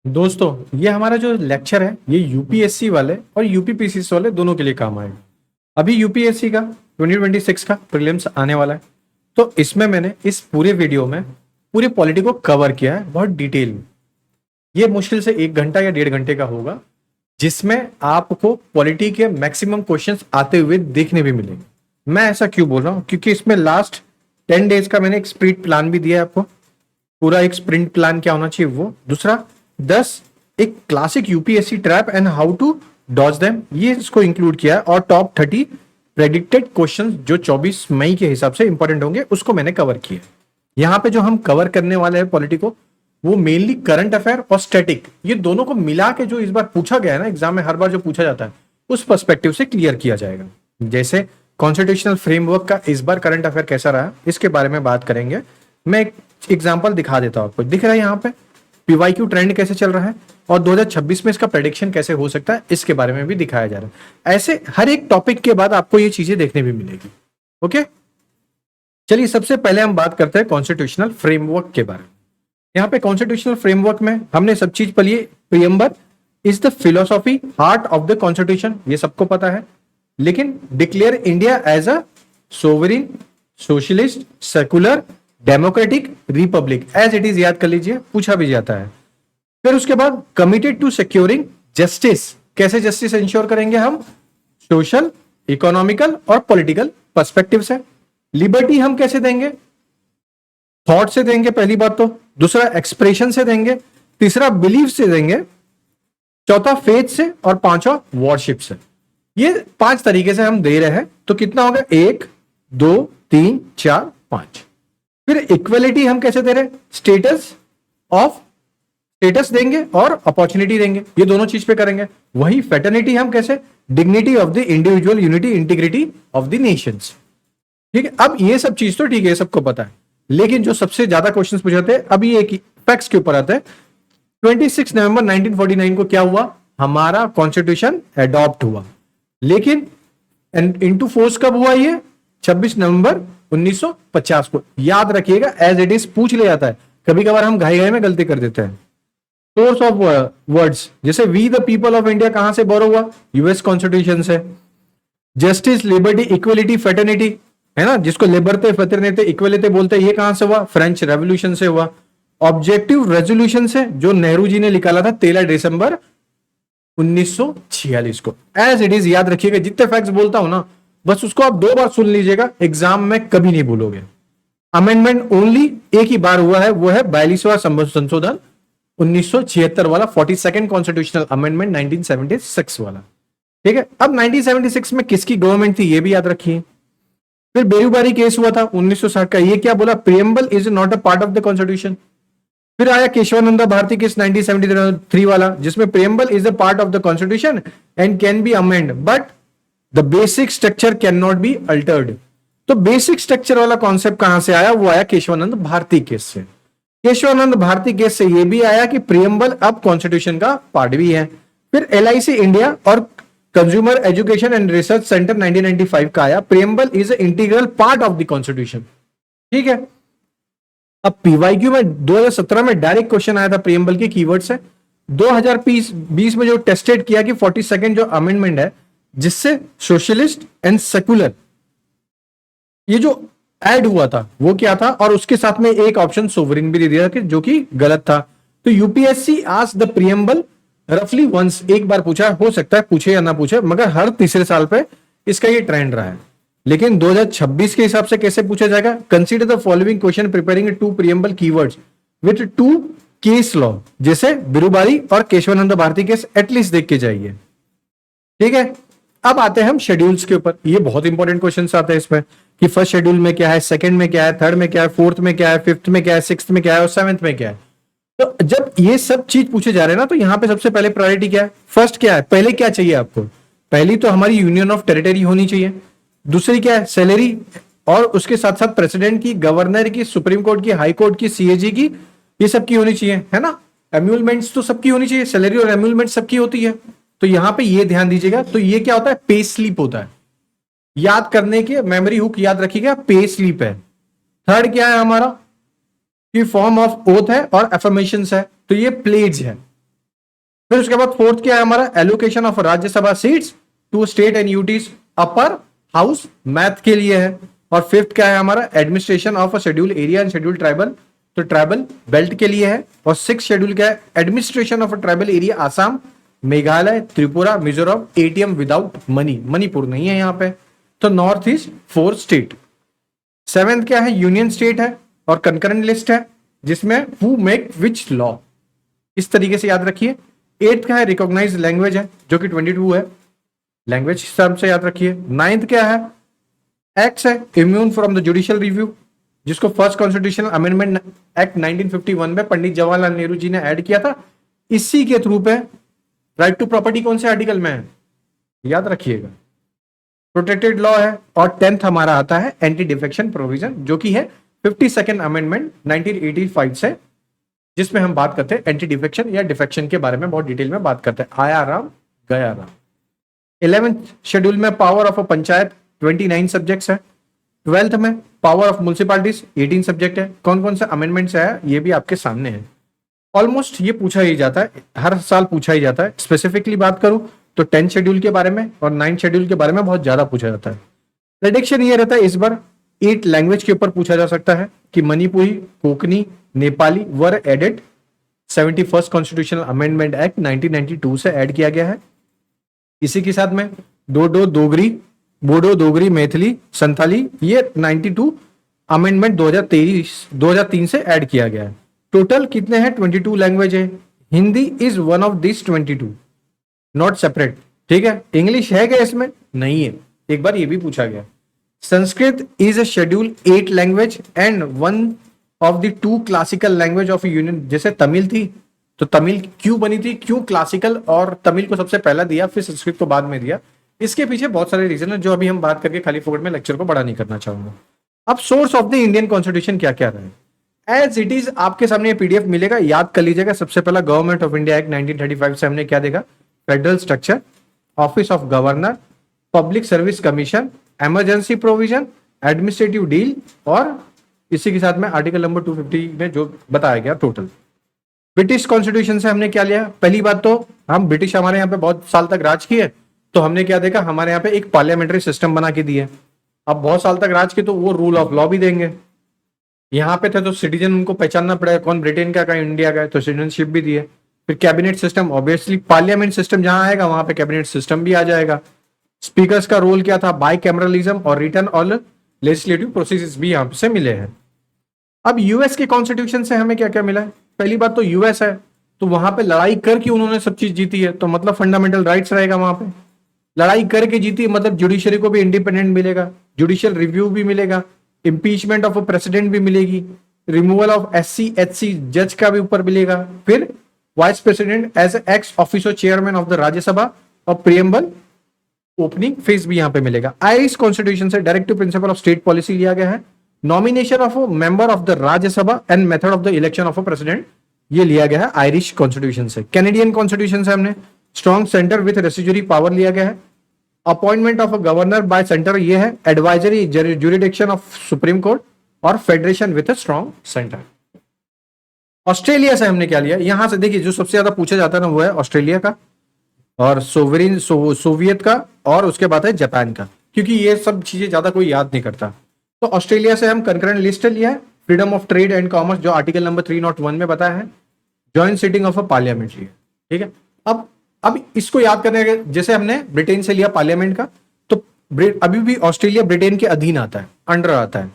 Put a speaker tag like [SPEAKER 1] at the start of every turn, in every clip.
[SPEAKER 1] दोस्तों ये हमारा जो लेक्चर है ये यूपीएससी वाले और यूपीपीसीसी वाले दोनों के लिए काम आएगा। अभी यूपीएससी का 2026 का प्रीलिम्स आने वाला है, तो इसमें मैंने इस पूरे वीडियो में पूरे पॉलिटी को कवर किया है बहुत डिटेल में। ये मुश्किल से 1 घंटा या 1.5 घंटे का होगा, जिसमें आपको पॉलिटी के मैक्सिमम क्वेश्चंस आते हुए देखने भी मिलेंगे। मैं ऐसा क्यों बोल रहा हूँ, क्योंकि इसमें लास्ट 10 डेज का मैंने एक स्प्रिंट प्लान भी दिया है आपको। पूरा एक स्प्रिंट प्लान क्या होना चाहिए वो, दूसरा 10 एक classic UPSC trap and how to dodge them, ये इसको इंक्लूड किया है। और टॉप 30 प्रेडिक्टेड क्वेश्चंस जो 24 मई के हिसाब से इंपॉर्टेंट होंगे उसको मैंने कवर किया है। यहाँ पे जो हम कवर करने वाले हैं पॉलिटी को, वो मेनली करंट अफेयर और स्टैटिक, ये दोनों को मिला के जो इस बार पूछा गया है ना एग्जाम में, हर बार जो पूछा जाता है उस पर्सपेक्टिव से क्लियर किया जाएगा। जैसे कॉन्स्टिट्यूशनल फ्रेमवर्क का इस बार करंट अफेयर कैसा रहा, इसके बारे में बात करेंगे। मैं एक एग्जाम्पल दिखा देता हूं आपको, दिख रहा है यहाँ पे पीवाईक्यू ट्रेंड कैसे चल रहा है और 2026 में इसका प्रेडिक्शन कैसे हो सकता है, इसके बारे में भी दिखाया जा रहा है। ऐसे हर एक टॉपिक के बाद आपको ये चीजें देखने भी मिलेगी। ओके, चलिए सबसे पहले हम बात करते हैं कॉन्स्टिट्यूशनल फ्रेमवर्क के बारे में। यहाँ पे कॉन्स्टिट्यूशनल फ्रेमवर्क में हमने सब चीज पढ़ी। Preamble is the philosophy heart of the constitution, ये सबको पता है। लेकिन declare India as a sovereign socialist secular democratic republic as it is, याद कर लीजिए, पूछा भी जाता है। फिर उसके बाद कमिटेड टू सिक्योरिंग जस्टिस, कैसे जस्टिस इंश्योर करेंगे हम, सोशल इकोनॉमिकल और पॉलिटिकल पर्सपेक्टिव से। लिबर्टी हम कैसे देंगे, थॉट से देंगे पहली बात तो, दूसरा एक्सप्रेशन से देंगे, तीसरा बिलीफ से देंगे, चौथा फेथ से और पांचवा वॉरशिप से। ये 5 तरीके से हम दे रहे हैं। तो कितना होगा, 1 2 3 4 5। फिर इक्वलिटी हम कैसे दे रहे हैं, स्टेटस देंगे और अपॉर्चुनिटी देंगे, ये दोनों चीज पे करेंगे। वही फेटर्निटी हम कैसे, dignity of the individual, unity integrity of the Nations. ठीक है, अब ये सब चीज तो ठीक है, सबको पता है। लेकिन जो सबसे ज्यादा क्वेश्चंस पूछाते हैं अभी एक फैक्ट्स के ऊपर आता है। 26 नवंबर 1949 को क्या हुआ, हमारा कॉन्स्टिट्यूशन एडॉप्ट हुआ। लेकिन इनटू फोर्स कब हुआ, ये 26 नवंबर 1950 को। याद रखिएगा, एज इट इज पूछ लिया जाता है, कभी कभार हम घाई घाई में गलती कर देते हैं। सोर्स ऑफ वर्ड्स, जैसे we the people of India कहां से बोरो हुआ, यूएस कॉन्स्टिट्यूशन से। जस्टिस लिबर्टी इक्वलिटी फेटर्निटी है ना, जिसको लिबर्टे फेटर्निटी इक्वलिटी बोलते हैं, ये कहां से हुआ, फ्रेंच रेवोल्यूशन से हुआ। ऑब्जेक्टिव रेजोल्यूशन से, जो नेहरू जी ने निकाला था 13 दिसंबर 1946 को। एज इट इज याद रखिएगा, जितने फैक्ट्स बोलता हूं ना बस उसको आप 2 बार सुन लीजिएगा, एग्जाम में कभी नहीं भूलोगे। अमेंडमेंट ओनली एक ही बार हुआ है, वो है 42वां संशोधन 1976 वाला, 42nd कॉन्स्टिट्यूशनल अमेंडमेंट 1976 वाला। ठीक है, अब 1976 में किसकी गवर्नमेंट थी ये भी याद रखिए। फिर बेरूबारी केस हुआ था 1960 का, ये क्या बोला, preamble is not a part of the constitution. फिर आया केशवानंदा भारती केस 1973 वाला, जिसमें preamble is a part of the constitution and can be amend but the basic structure can not be altered. तो बेसिक स्ट्रक्चर वाला कॉन्सेप्ट कहां से आया, वो आया केशवानंद भारती केस से। केशवानंद भारती केस से यह भी आया कि प्रीएम्बल अब कॉन्स्टिट्यूशन का पार्ट भी है। फिर एलआईसी इंडिया और consumer education and research centre 1995 का आया, preamble is a integral part of the constitution. ठीक है, अब पीवाईक्यू में 2017 में डायरेक्ट क्वेश्चन आया था प्रीएम्बल के कीवर्ड से। 2020 में जो टेस्टेड किया कि 42nd जो अमेंडमेंट है, जिससे सोशलिस्ट एंड सेकुलर ये जो ऐड हुआ था वो क्या था, और उसके साथ में एक ऑप्शन सोवरिन भी दे दिया कि जो कि गलत था। तो यूपीएससी आज द प्रीएम्बल रफली वंस, एक बार पूछा, हो सकता है पूछे या ना पूछे, मगर हर तीसरे साल पे इसका ये ट्रेंड रहा है। लेकिन 2026 के हिसाब से कैसे पूछा जाएगा, consider the following question preparing 2 preamble keywords with 2 case law, जैसे बिरुबारी और केशवानंद भारती केस एटलीस्ट देख के जाइए। ठीक है, अब आते हैं हम शेड्यूल्स के ऊपर। ये बहुत इंपॉर्टेंट क्वेश्चन आते हैं इसमें कि फर्स्ट शेड्यूल में क्या है, सेकंड में क्या है, थर्ड में क्या है, फोर्थ में क्या है, फिफ्थ में क्या है, सिक्स्थ में क्या है और सेवंथ में क्या है। तो जब ये सब चीज पूछे जा रहे हैं ना, तो यहां पे सबसे पहले प्रायोरिटी क्या है, फर्स्ट क्या है, पहले क्या चाहिए आपको, पहली तो हमारी यूनियन ऑफ टेरिटरी होनी चाहिए। दूसरी क्या है, सैलरी, और उसके साथ साथ प्रेसिडेंट की, गवर्नर की, सुप्रीम कोर्ट की, हाई कोर्ट की, सीएजी की, ये सबकी होनी चाहिए, है ना। एम्यूलमेंट्स तो सबकी होनी चाहिए, सैलरी और एम्यूलमेंट सबकी होती है। तो यहां पे ये ध्यान दीजिएगा। तो ये क्या होता है, पे स्लिप होता है, याद करने के मेमोरी हुक याद रखिएगा, पे स्लिप है। थर्ड क्या है हमारा, कि फॉर्म ऑफ ओथ है और एफर्मेशन है, तो ये प्लेज है। फिर उसके बाद फोर्थ क्या है हमारा, allocation of Rajya Sabha seats to state and UTs upper house, math के लिए है। और फिफ्थ क्या है हमारा, administration of a schedule area and schedule tribal, तो ट्राइबल बेल्ट के लिए है। और सिक्स शेड्यूल क्या है, administration of a tribal area Assam, Meghalaya, Tripura, Mizoram, ATM without money, Manipur नहीं है यहाँ पे, तो नॉर्थ ईस्ट 4 स्टेट। सेवेंथ क्या है, यूनियन स्टेट है और कंकरेंट लिस्ट है जिसमें हु मेक विच लॉ, इस तरीके से याद रखिए। एट्थ क्या है, रिकॉग्नाइज लैंग्वेज है जो कि 22 है, लैंग्वेज हिसाब से याद रखिए। नाइन्थ क्या है, एक्ट है immune from the judicial review, जिसको फर्स्ट कॉन्स्टिट्यूशनल अमेंडमेंट एक्ट 1951 में पंडित जवाहरलाल नेहरू जी ने ऐड किया था, इसी के थ्रू पे राइट टू प्रॉपर्टी कौन से आर्टिकल में है, याद रखिएगा, प्रोटेक्टेड लॉ है। और 10th हमारा आता है एंटी डिफेक्शन प्रोविजन, जो कि है 52nd अमेंडमेंट 1985 से, जिसमें हम बात करते हैं एंटी डिफेक्शन या डिफेक्शन के बारे में बहुत डिटेल में बात करते हैं, आया राम गया राम। 11th शेड्यूल में power of a panchayat 29 subjects है। 12th में पावर ऑफ म्युनिसिपैलिटीज 18 सब्जेक्ट है। कौन कौन से अमेंडमेंट्स है ये भी आपके सामने है। ऑलमोस्ट ये पूछा ही जाता है, हर साल पूछा ही जाता है। स्पेसिफिकली बात करूं तो 10 शेड्यूल के बारे में और 9 शेड्यूल के बारे में बहुत ज्यादा पूछा जाता है। प्रेडिक्शन ये रहता है इस बार 8 लैंग्वेज के ऊपर पूछा जा सकता है कि Manipuri, Konkani, Nepali were added 71st constitutional amendment act 1992 से ऐड किया गया है। इसी के साथ में डोडो डोगरी, बोडो डोगरी, मैथिली, संथाली, ये 92 अमेंडमेंट 2003 से ऐड किया गया है। टोटल कितने हैं, 22 लैंग्वेज है। Hindi is one of this 22, not separate, ठीक है। इंग्लिश है क्या इसमें, नहीं है, एक बार ये भी पूछा गया। Sanskrit is a schedule 8 language and one of the 2 classical language of union. जैसे तमिल थी तो तमिल क्यों बनी थी, क्यों क्लासिकल और तमिल को सबसे पहला दिया फिर संस्कृत को बाद में दिया, इसके पीछे बहुत सारे रीजन है जो अभी हम बात करके खाली फोकट में लेक्चर को बड़ा नहीं करना चाहूंगा। अब source of the Indian constitution क्या क्या रहा है, एज इट इज आपके सामने ये पीडीएफ मिलेगा, याद कर लीजिएगा। सबसे पहला गवर्नमेंट ऑफ इंडिया एक्ट 1935 से हमने क्या देखा, federal structure, office of governor, public service commission, emergency provision, administrative deal, और इसी के साथ में आर्टिकल नंबर 250 में जो बताया गया टोटल। ब्रिटिश कॉन्स्टिट्यूशन से हमने क्या लिया, पहली बात तो हम ब्रिटिश हमारे यहाँ पे बहुत साल तक राज किए, तो हमने क्या देखा, हमारे यहाँ पे एक पार्लियामेंट्री सिस्टम बना के दिए। अब बहुत साल तक राज किए तो वो रूल ऑफ लॉ भी देंगे। यहाँ पे थे तो सिटीजन उनको पहचानना पड़ेगा कौन ब्रिटेन का कौन इंडिया का है, तो सिटीजनशिप भी दिए। फिर cabinet system, obviously parliament system जहां आएगा वहां पे कैबिनेट सिस्टम भी आ जाएगा। स्पीकर्स का रोल क्या था, बाई कैमरलिज्म और रिटर्न और लेजिस्लेटिव प्रोसेसेस भी यहाँ से मिले हैं। अब यूएस के कॉन्स्टिट्यूशन से हमें क्या क्या मिला है, पहली बात तो यूएस है तो वहां पे लड़ाई करके उन्होंने सब चीज जीती है, तो मतलब फंडामेंटल राइट्स रहेगा वहां पे। लड़ाई करके जीती मतलब जुडिशरी को भी इंडिपेंडेंट मिलेगा, जुडिशियल रिव्यू भी मिलेगा, इंपीचमेंट ऑफ प्रेसिडेंट भी मिलेगी, रिमूवल ऑफ SC HC जज का भी ऊपर मिलेगा, फिर vice president as ex officer chairman of the Rajya Sabha और प्रियम्बल ओपनिंग फेज भी यहां पे मिलेगा। आयरिश कॉन्स्टिट्यूशन से directive principle of state policy लिया गया है। Nomination of a member of the Rajya Sabha and method of the election of a president, ये लिया गया है आयरिश कॉन्स्टिट्यूशन से। कैनेडियन कॉन्स्टिट्यूशन से हमने strong centre with residuary power लिया गया है। Appointment of a governor bye centre, ये है advisory jurisdiction of Supreme Court, और federation with a strong centre. Australia से हमने क्या लिया, यहां से देखिए जो सबसे ज्यादा पूछा जाता है ना वो है ऑस्ट्रेलिया का, और सोवरेन सोवियत का, और उसके बाद है जापान का, क्योंकि ये सब चीजें ज्यादा कोई याद नहीं करता। तो ऑस्ट्रेलिया से हम कंकरेंट लिस्ट लिया है, freedom of trade and commerce जो आर्टिकल नंबर 301 में बताया है, joint sitting of a parliament लिया, ठीक है। अब इसको याद करने के, जैसे हमने ब्रिटेन से लिया पार्लियामेंट का, तो अभी भी ऑस्ट्रेलिया ब्रिटेन के अधीन आता है, अंडर आता है,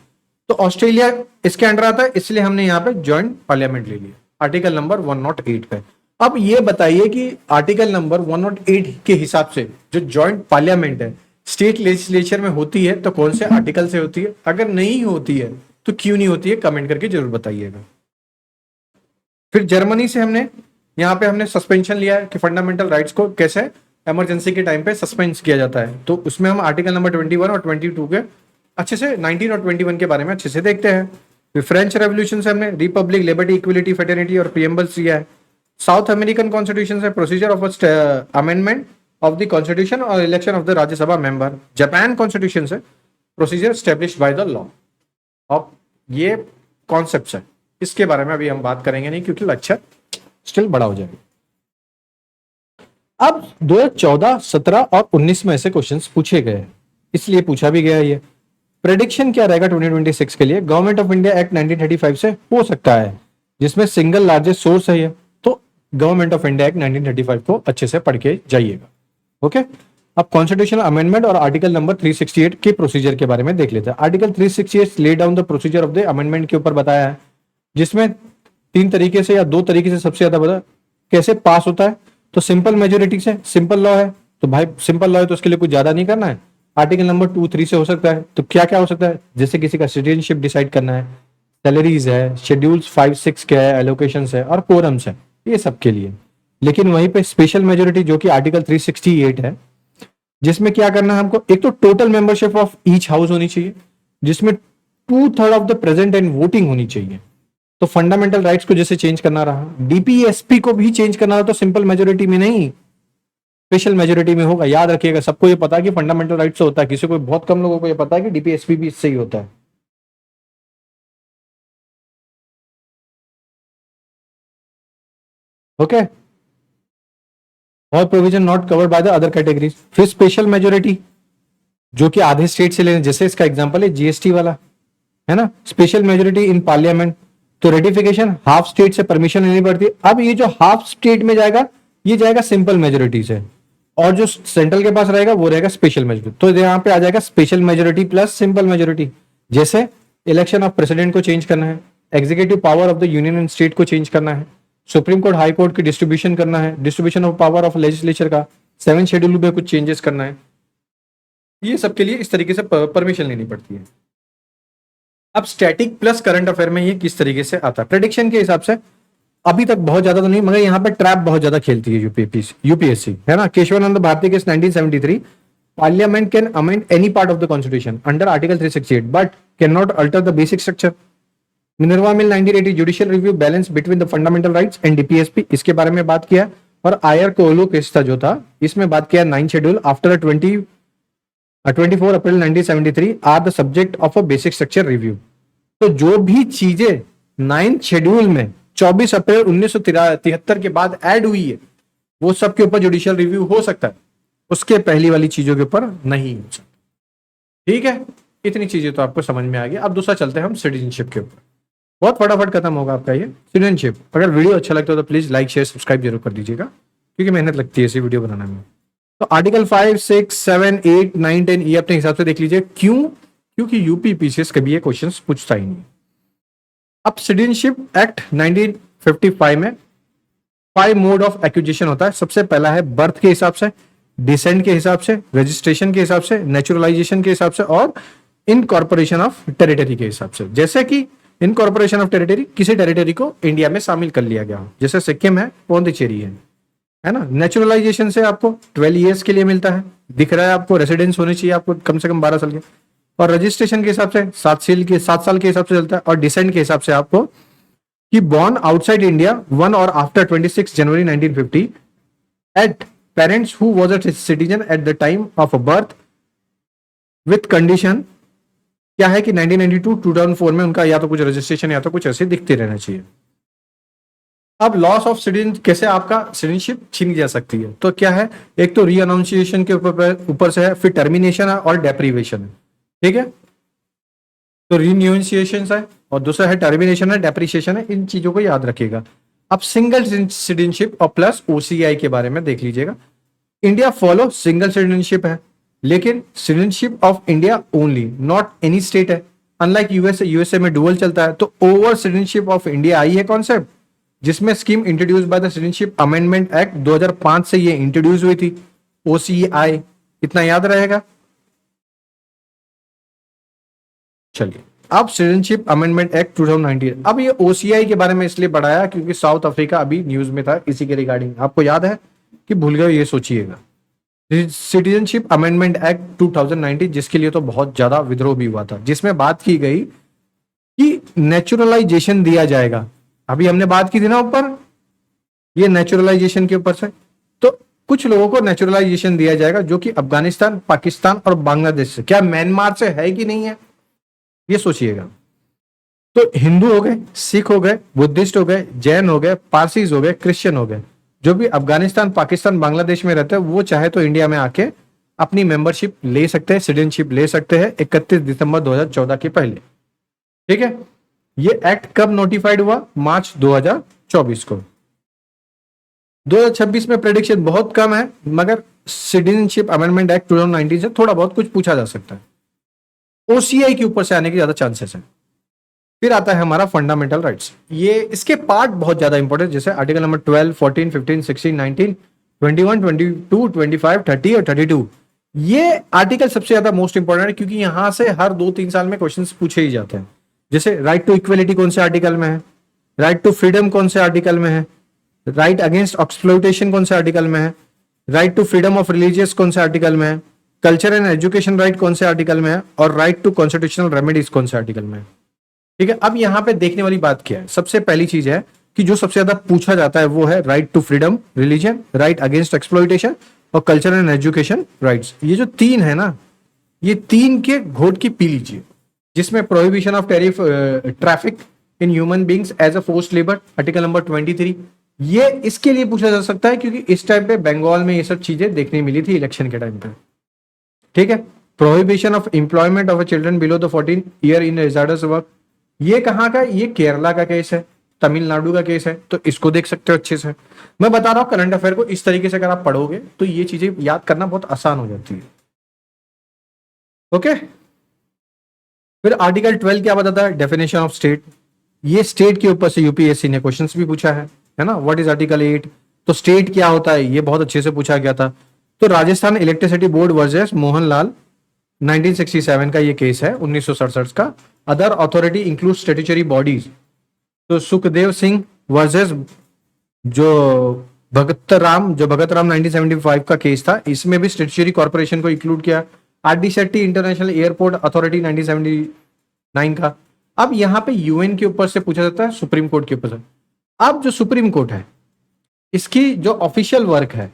[SPEAKER 1] तो ऑस्ट्रेलिया इसके अंडर आता है, इसलिए हमने यहाँ पे जॉइंट पार्लियामेंट ले लिया आर्टिकल नंबर 108 पे। अब ये बताइए कि आर्टिकल नंबर 108 के हिसाब से जो जॉइंट पार्लियामेंट है स्टेट लेजिस्लेचर में होती है तो कौन से आर्टिकल से होती है, अगर नहीं होती है तो क्यों नहीं होती है, कमेंट करके जरूर बताइएगा। फिर जर्मनी से हमने यहाँ पे हमने सस्पेंशन लिया है कि फंडामेंटल राइट्स को कैसे इमरजेंसी के टाइम पे सस्पेंड किया जाता है, तो उसमें हम आर्टिकल नंबर 21 और 22 के अच्छे से 19 और 21 के बारे में अच्छे से देखते हैं। फिर फ्रेंच रेवोल्यूशन से हमने रिपब्लिक, लिबर्टी, इक्वलिटी, फेटर्निटी और प्रियम्बल्स लिया है। साउथ अमेरिकन कॉन्स्टिट्यूशन से procedure of amendment of the constitution और election of the Rajya Sabha member. Japan constitution से procedure establish by the law. अब ये कॉन्सेप्ट है, इसके बारे में अभी हम बात करेंगे नहीं क्योंकि लेक्चर स्टिल बड़ा हो जाएगा। अब 2014, 17 और 19 में ऐसे क्वेश्चंस पूछे गए, इसलिए पूछा भी गया ये। प्रेडिक्शन क्या रहेगा 2026 के लिए? गवर्नमेंट ऑफ इंडिया एक्ट 1935 से हो सकता है, जिसमें सिंगल लार्जेस्ट सोर्स है ये। तो गवर्नमेंट ऑफ इंडिया एक्ट 1935 को अच्छे से पढ़ के जाइएगा। ओके, अब कॉन्स्टिट्यूशनल अमेंडमेंट और आर्टिकल नंबर 368 के प्रोसीजर के बारे में देख लेते हैं। आर्टिकल 368 ले down the procedure of the amendment के ऊपर बताया है, जिसमें 3 तरीके से या 2 तरीके से सबसे ज्यादा बता कैसे पास होता है। तो सिंपल मेजोरिटी से, सिंपल लॉ है तो भाई सिंपल लॉ है तो उसके लिए कुछ ज्यादा नहीं करना है। आर्टिकल नंबर 2, 3 से हो सकता है। तो क्या क्या हो सकता है? जैसे किसी का सिटीजनशिप डिसाइड करना है, सैलरीज है, शेड्यूल्स 5, 6 क्या है, एलोकेशंस है और कोरम्स है, ये सब के लिए। लेकिन वहीं पे स्पेशल मेजोरिटी जो कि आर्टिकल 368 है, जिसमें क्या करना है हमको, एक तो total membership of each house होनी चाहिए, जिसमें 2/3 of the present and voting होनी चाहिए। तो फंडामेंटल राइट्स को जैसे चेंज करना रहा, डीपीएसपी को भी चेंज करना रहा, तो सिंपल मेजोरिटी में नहीं स्पेशल मेजोरिटी में होगा। याद रखिएगा, सबको ये पता है कि फंडामेंटल राइट्स से होता है, किसी को बहुत कम लोगों को ये पता है कि डीपीएसपी भी इससे ही होता है। ओके, और provision not covered by the other categories. फिर स्पेशल मेजोरिटी जो कि आधे स्टेट से लेने, जैसे इसका एग्जांपल है जीएसटी वाला, है ना, स्पेशल मेजोरिटी इन पार्लियामेंट। तो रेटिफिकेशन हाफ स्टेट से परमिशन लेनी पड़ती है। अब ये जो हाफ स्टेट में जाएगा, ये जाएगा सिंपल मेजोरिटी से, और जो सेंट्रल के पास रहेगा वो रहेगा स्पेशल मेजोरिटी। तो यहाँ पे आ जाएगा special majority plus simple majority. जैसे इलेक्शन ऑफ प्रेसिडेंट को चेंज करना है, executive power of the union and state को चेंज करना है, सुप्रीम कोर्ट हाई कोर्ट की डिस्ट्रीब्यूशन करना है, distribution of power of legislature का 7 शेड्यूल में कुछ चेंजेस करना है, ये सब के लिए इस तरीके से परमिशन लेनी पड़ती है। अब स्टैटिक प्लस करंट अफेयर में ये किस तरीके से आता है? प्रेडिक्शन के हिसाब से अभी तक बहुत ज्यादा तो नहीं, मगर यहाँ पे ट्रैप बहुत ज्यादा खेलती है यूपीएससी, है ना। Keshavananda Bharati case 1973, parliament can amend any part of the constitution under article 368 but can not alter the basic structure. Minerva mill 1980, judicial review balance between the fundamental rights and DPSP, इसके बारे में बात किया। और आयर कोलो केस था जो था, इसमें बात किया 9 schedule after 24 April 1973 are the subject of a basic structure review. तो जो भी चीजें 9 शेड्यूल में 24 अप्रैल 1973 के बाद ऐड हुई है, वो सब के ऊपर जुडिशियल रिव्यू हो सकता है, उसके पहली वाली चीजों के ऊपर नहीं हो सकता। ठीक है, इतनी चीजें तो आपको समझ में आ गई। अब दूसरा चलते हैं हम सिटीजनशिप के ऊपर, बहुत फटाफट खत्म होगा आपका ये सिटीजनशिप। अगर वीडियो अच्छा लगता है तो प्लीज लाइक शेयर सब्सक्राइब जरूर कर दीजिएगा, क्योंकि मेहनत लगती है ऐसी वीडियो बनाने में। तो आर्टिकल 5, 6, 7, 8, 9, 10 ये अपने हिसाब से देख लीजिए। क्यों? क्योंकि यूपी पीसीएस कभी ये क्वेश्चन पूछता ही नहीं। अब सिटीजनशिप एक्ट 1955 में 5 मोड ऑफ एक्विजिशन होता है। सबसे पहला है बर्थ के हिसाब से, डिसेंट के हिसाब से, रजिस्ट्रेशन के हिसाब से, नेचुरलाइजेशन के हिसाब से, और इनकॉर्पोरेशन ऑफ टेरिटरी के हिसाब से। जैसे कि इनकॉर्पोरेशन ऑफ टेरिटरी, किसी टेरिटरी को इंडिया में शामिल कर लिया गया हो, जैसे सिक्किम है, पौंडीचेरी है ना। नेचुरलाइजेशन से आपको 12 ईयर्स के लिए मिलता है, दिख रहा है आपको, रेसिडेंस होनी चाहिए आपको कम से कम 12 साल के। और रजिस्ट्रेशन के हिसाब से 7 साल के हिसाब से चलता है। और डिसेंट के हिसाब से आपको कि बॉर्न आउटसाइड इंडिया 1 और after 26 January 1950 at parents who was a citizen at the time of a birth with condition क्या है कि 1992 2004 में उनका या तो कुछ रजिस्ट्रेशन या तो कुछ ऐसे दिखते रहना चाहिए। अब लॉस ऑफ सिटीजन, कैसे आपका सिटीजनशिप छीन जा सकती है? तो क्या है, एक तो री अनाउंसिएशन के ऊपर से है, फिर टर्मिनेशन है और डेप्रीवेशन है। ठीक है, तो रीन्यूंसिएशन है और दूसरा है टर्मिनेशन है, डेप्रिसिएशन है। इन चीजों को याद रखिएगा। अब सिंगल सिटीजनशिप और प्लस ओसीआई के बारे में देख लीजिएगा। इंडिया फॉलो सिंगल सिटीजनशिप है, लेकिन citizenship of India only, not any state है। अनलाइक यूएसए में डुअल चलता है। तो over citizenship of India I है कॉन्सेप्ट, जिसमें scheme introduce by the citizenship amendment act 2005 से ये इंट्रोड्यूस हुई थी, ओसीआई। इतना याद रहेगा। चलिए, अब सिटीजनशिप अमेंडमेंट एक्ट 2019। अब ये ओसीआई के बारे में इसलिए बढ़ाया क्योंकि साउथ अफ्रीका अभी न्यूज में था इसी के रिगार्डिंग। आपको याद है कि भूल गए, ये सोचिएगा। सिटीजनशिप अमेंडमेंट एक्ट 2019, जिसके लिए तो बहुत ज्यादा विद्रोह भी हुआ था, जिसमें बात की गई कि नेचुरलाइजेशन दिया जाएगा। अभी हमने बात की थी ना ऊपर, ये नेचुरलाइजेशन के ऊपर से। तो कुछ लोगों को नेचुरलाइजेशन दिया जाएगा जो कि अफगानिस्तान, पाकिस्तान और बांग्लादेश से, क्या म्यांमार से है कि नहीं है, ये सोचिएगा। तो हिंदू हो गए, सिख हो गए, बुद्धिस्ट हो गए, जैन हो गए, पारसीज हो गए, क्रिश्चियन हो गए। जो भी अफगानिस्तान, पाकिस्तान, बांग्लादेश में रहते हैं वो चाहे तो इंडिया में आके अपनी मेंबरशिप ले सकते हैं, सिटीजनशिप ले सकते हैं 31 दिसंबर 2014 के पहले। ठीक है, ये एक्ट कब नोटिफाइड हुआ? मार्च 2024 को। 2026 में प्रेडिक्शन बहुत कम है, मगर सिटीजनशिप अमेंडमेंट एक्ट 2019 से थोड़ा बहुत कुछ पूछा जा सकता है। ओसीआई के ऊपर से आने के ज्यादा चांसेस है। फिर आता है हमारा फंडामेंटल राइट्स। ये इसके पार्ट बहुत ज्यादा इंपॉर्टेंट, जैसे आर्टिकल नंबर 12, 14, 15, 16, 19, 21, 22, 25, 30 और 32। ये आर्टिकल सबसे ज्यादा मोस्ट इंपॉर्टेंट है, क्योंकि यहां से हर 2-3 साल में क्वेश्चंस पूछे ही जाते हैं। जैसे राइट टू इक्वलिटी कौन से आर्टिकल में है, राइट टू फ्रीडम कौन से आर्टिकल में है, राइट अगेंस्ट एक्सप्लॉयटेशन कौन से आर्टिकल में है, right to freedom of religious कौन से आर्टिकल में है, कल्चर एंड एजुकेशन राइट कौन से आर्टिकल में है, और राइट टू कॉन्स्टिट्यूशनल रेमेडीज कौन से आर्टिकल में है। ठीक है, अब यहां पे देखने वाली बात क्या है? सबसे पहली चीज है कि जो सबसे ज्यादा पूछा जाता है वो है right to freedom religion, right against exploitation और कल्चर एंड एजुकेशन राइट्स। ये जो तीन है ना, ये तीन के घोट की पी लीजिए, जिसमें prohibition of tariff traffic in human beings as a forced labour, article number 23। ये इसके लिए पूछा जा सकता है क्योंकि इस टाइम पे बंगाल में ये सब चीजें देखने मिली थी इलेक्शन के टाइम पे। ठीक है, prohibition of employment of children below the 14 year in hazardous work, ये कहाँ का? ये केरला का केस है, तमिलनाडु का केस है, तो इसको देख सकते हो अच्छे से। मैं बता रहा हूं करंट अफेयर को इस तरीके से अगर आप पढ़ोगे तो ये चीजें याद करना बहुत आसान हो जाती है। ओके, फिर आर्टिकल 12 क्या बताता है? Definition of state. ये स्टेट के ऊपर से यूपीएससी ने क्वेश्चंस भी पूछा है ना। What is article 8? तो स्टेट क्या होता है ये बहुत अच्छे से पूछा गया था। तो Rajasthan electricity board versus Mohanlal 1967 का ये केस है, 1967 का। Other authority include statutory bodies, तो सुखदेव सिंह वर्सेस भगत राम 1975 का केस था, इसमें भी स्टैट्यूटरी कॉर्पोरेशन को इंक्लूड किया। RD Shetty international airport authority 1979 का। अब यहां पे यूएन के ऊपर से पूछा जाता है, सुप्रीम कोर्ट के ऊपर से। अब जो सुप्रीम कोर्ट है इसकी जो ऑफिशियल वर्क है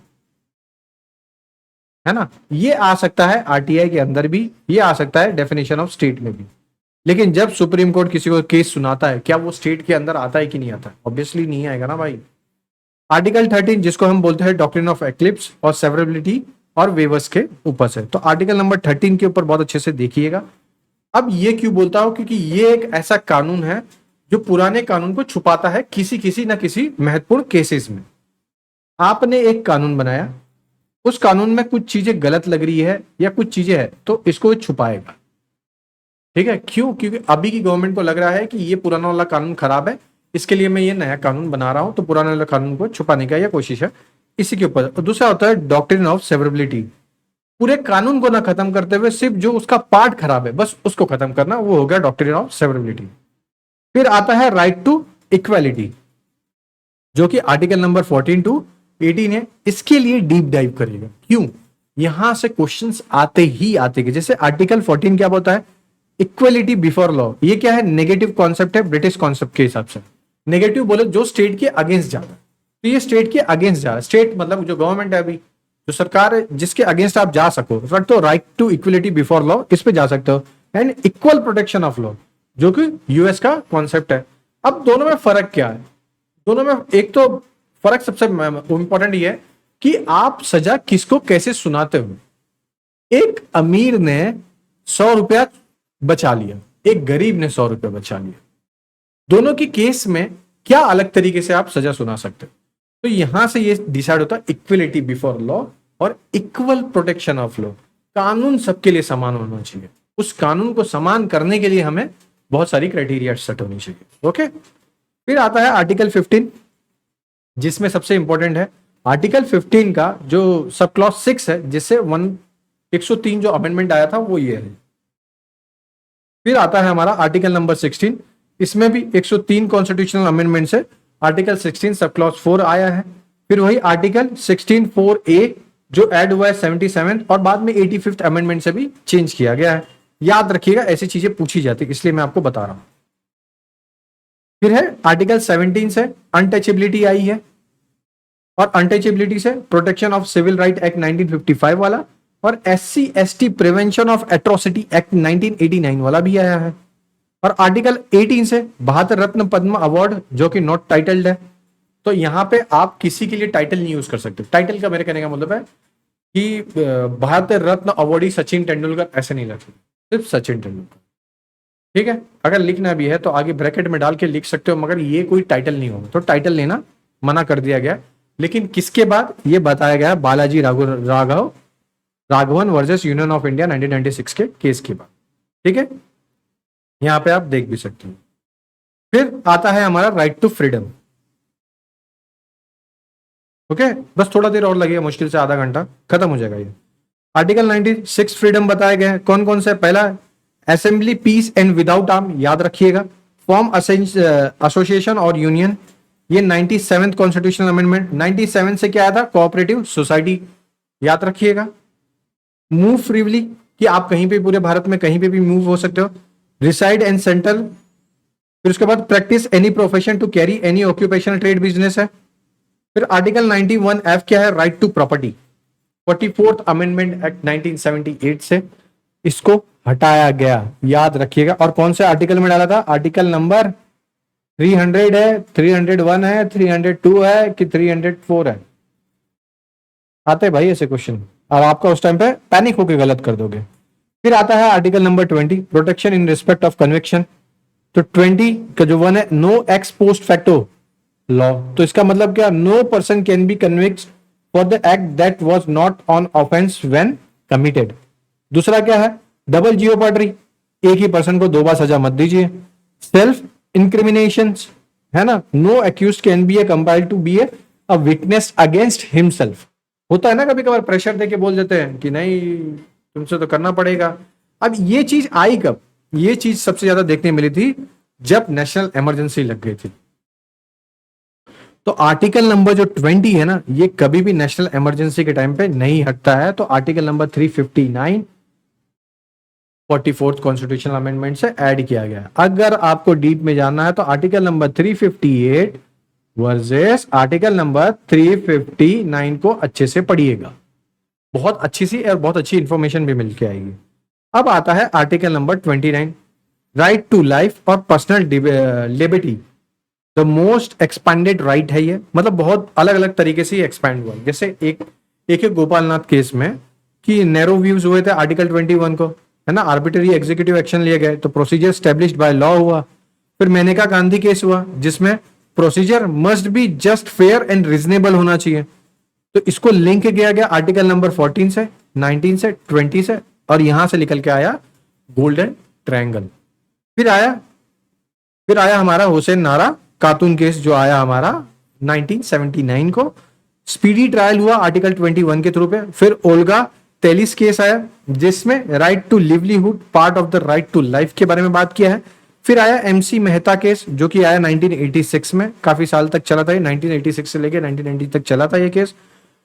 [SPEAKER 1] ना, ये आ सकता है आरटीआई के अंदर भी, ये आ सकता है डेफिनेशन ऑफ स्टेट में भी। लेकिन जब सुप्रीम कोर्ट किसी को केस सुनाता है, क्या वो स्टेट के अंदर आता है कि नहीं आता? ऑब्वियसली नहीं आएगा ना भाई। आर्टिकल 13 जिसको हम बोलते हैं डॉक्ट्रिन ऑफ एक्लिप्स और सेवरेबिलिटी और वेवर्स के ऊपर से, तो आर्टिकल नंबर 13 के ऊपर बहुत अच्छे से देखिएगा। अब ये क्यों बोलता हूं? क्योंकि ये एक ऐसा कानून है जो पुराने कानून को छुपाता है किसी न किसी महत्वपूर्ण केसेस में। आपने एक कानून बनाया, उस कानून में कुछ चीजें गलत लग रही है या कुछ चीजें है, तो इसको छुपाएगा। ठीक है, क्यों? क्योंकि अभी की गवर्नमेंट को लग रहा है कि ये पुराना वाला कानून खराब है, इसके लिए मैं ये नया कानून बना रहा हूं, तो पुराने वाले कानून को छुपाने का यह कोशिश है, इसी के ऊपर। दूसरा होता है डॉक्ट्रिन ऑफ सेवरेबिलिटी, पूरे कानून को ना खत्म करते हुए सिर्फ जो उसका पार्ट खराब है बस उसको खत्म करना, वो हो गया डॉक्ट्रिन ऑफ सेवरेबिलिटी। फिर आता है राइट टू इक्वालिटी, जो कि आर्टिकल नंबर 14 to 18 है। इसके लिए डीप डाइव करेगा। क्यों? यहां से क्वेश्चंस आते ही आते हैं। जैसे आर्टिकल 14 क्या बोलता है? Equality before law. ये क्या है? नेगेटिव कॉन्सेप्ट है ब्रिटिश कॉन्सेप्ट के हिसाब से। नेगेटिव बोले जो स्टेट के अगेंस्ट जा रहा है, तो ये स्टेट के अगेंस्ट जा रहा है। स्टेट मतलब जो गवर्नमेंट है अभी, जो सरकार है, जिसके अगेंस्ट आप जा सको, तो right to equality before law, इस पे जा सकते हो। And equal protection of law, जो कि यूएस का कॉन्सेप्ट है। अब दोनों में फर्क क्या है? दोनों में एक तो फर्क सबसे इंपॉर्टेंट ये है कि आप सजा किसको कैसे सुनाते हो। एक अमीर ने 100 रुपया बचा लिया, एक गरीब ने 100 रुपया बचा लिया। दोनों की केस में क्या अलग तरीके से आप सजा सुना सकते हो? तो यहां से ये डिसाइड होता है इक्वलिटी बिफोर लॉ और इक्वल प्रोटेक्शन ऑफ लॉ। कानून सबके लिए समान होना चाहिए। उस कानून को समान करने के लिए हमें बहुत सारी क्राइटेरिया सेट होनी चाहिए। ओके, फिर आता है आर्टिकल 15, जिसमें सबसे इंपॉर्टेंट है आर्टिकल 15 का जो सब क्लॉज 6 है, जिससे 103 जो अमेंडमेंट आया था वो ये है। फिर आता है हमारा आर्टिकल नंबर 16, इसमें भी 103 कॉन्स्टिट्यूशनल अमेंडमेंट से आर्टिकल 16 सब क्लॉज 4 आया है। फिर वही आर्टिकल 16(4)(a) जो ऐड हुआ है 77 और बाद में 85th अमेंडमेंट से भी चेंज किया गया है। याद रखिएगा, ऐसी चीजें पूछी जाती है, इसलिए मैं आपको बता रहा हूं। फिर है आर्टिकल 17 से अनटचेबिलिटी आई है, और अनटचेबिलिटी से protection of civil right act 1955 वाला, और SC/ST prevention of atrocity act 1989 वाला भी आया है। और आर्टिकल 18 से भारत रत्न पद्म अवार्ड, जो कि नॉट टाइटल्ड है। तो यहाँ पे आप किसी के लिए टाइटल नहीं यूज कर सकते। टाइटल का मेरे कहने का मतलब है कि भारत रत्न अवॉर्डी सचिन तेंदुलकर ऐसे नहीं रख सकते, सिर्फ सचिन तेंदुलकर। ठीक है, अगर लिखना भी है तो आगे ब्रैकेट में डाल के लिख सकते हो, मगर ये कोई टाइटल नहीं होगा, तो टाइटल लेना मना कर दिया गया। लेकिन किसके बाद ये बताया गया, Balaji Raghavan versus union of India 1996 के केस के बाद। ठीक है, यहां पे आप देख भी सकते हो। फिर आता है हमारा राइट टू फ्रीडम। ओके, बस थोड़ा देर और लगेगा, मुश्किल से आधा घंटा खत्म हो जाएगा ये। आर्टिकल 96 फ्रीडम बताए गए हैं, कौन कौन से? पहला, assembly peace and without arm, याद रखिएगा। फॉर्म एसोसिएशन और यूनियन, ये 97th कॉन्स्टिट्यूशनल अमेंडमेंट। 97 से क्या आया था? कोऑपरेटिव सोसाइटी, याद रखिएगा। मूव फ्रीली, कि आप कहीं पे पूरे भारत में कहीं पे भी मूव हो सकते हो। Reside and central. फिर उसके बाद practice any profession to carry any occupational trade business है। फिर आर्टिकल 91F क्या है? Right to property. 44th amendment act 1978 से इसको हटाया गया, याद रखिएगा। और कौन से आर्टिकल में डाला था? आर्टिकल नंबर 300 है, 301 है, 302 है कि 304 है? आते भाई ऐसे क्वेश्चन, और आपका उस टाइम पे पैनिक होकर गलत कर दोगे। फिर आता है article number 20, protection in respect of conviction. तो 20 का जो 1 है, no ex post facto law. तो इसका मतलब क्या? No person can be convict for the act that was not on offence when committed. दूसरा क्या है? डबल जियोपार्डी, एक ही पर्सन को 2 बार सजा मत दीजिए। सेल्फ इंक्रिमिनेशन है ना, no accused can be compelled to be a witness against himself. होता है ना कभी कभार, प्रेशर देके बोल देते हैं कि नहीं तुमसे तो करना पड़ेगा। अब ये चीज आई कब? ये चीज सबसे ज्यादा देखने मिली थी जब नेशनल इमरजेंसी लग गई थी। तो आर्टिकल नंबर जो 20 है ना, ये कभी भी नेशनल इमरजेंसी के टाइम पे नहीं हटता है। तो article number 359 44th constitutional amendment से ऐड किया गया है। अगर आपको डीप में जानना है तो article number 358 versus article number 359 को अच्छे से पढ़िएगा, बहुत अच्छी सी और बहुत अच्छी इंफॉर्मेशन भी मिल के आएगी। अब आता है article number 29, right to life और personal liberty. The most expanded right है ये, मतलब बहुत अलग अलग तरीके से एक्सपैंड हुआ। जैसे एक गोपालनाथ केस में कि नैरो व्यूज हुए थे आर्टिकल 21 को, है ना, आर्बिट्ररी एग्जीक्यूटिव एक्शन लिए गए तो प्रोसीजर स्टेब्लिश्ड बाय लॉ हुआ। फिर मेनका गांधी केस हुआ जिसमें procedure must be just, fair and reasonable होना चाहिए। तो इसको लिंक किया गया आर्टिकल नंबर 14 से, 19 से, 20 से, और यहां से निकल के आया गोल्डन ट्रायंगल। फिर आया हमारा हुसैन नारा कार्टून केस जो आया हमारा 1979 को, स्पीडी ट्रायल हुआ आर्टिकल 21 के थ्रू पे। फिर ओल्गा तेलिस केस आया जिसमें right to livelihood part of the right to life के बारे में बात किया है। फिर आया एमसी मेहता केस जो कि आया 1986 में, काफी साल तक चला था, 1986 से लेकर 1990 तक चला था ये case.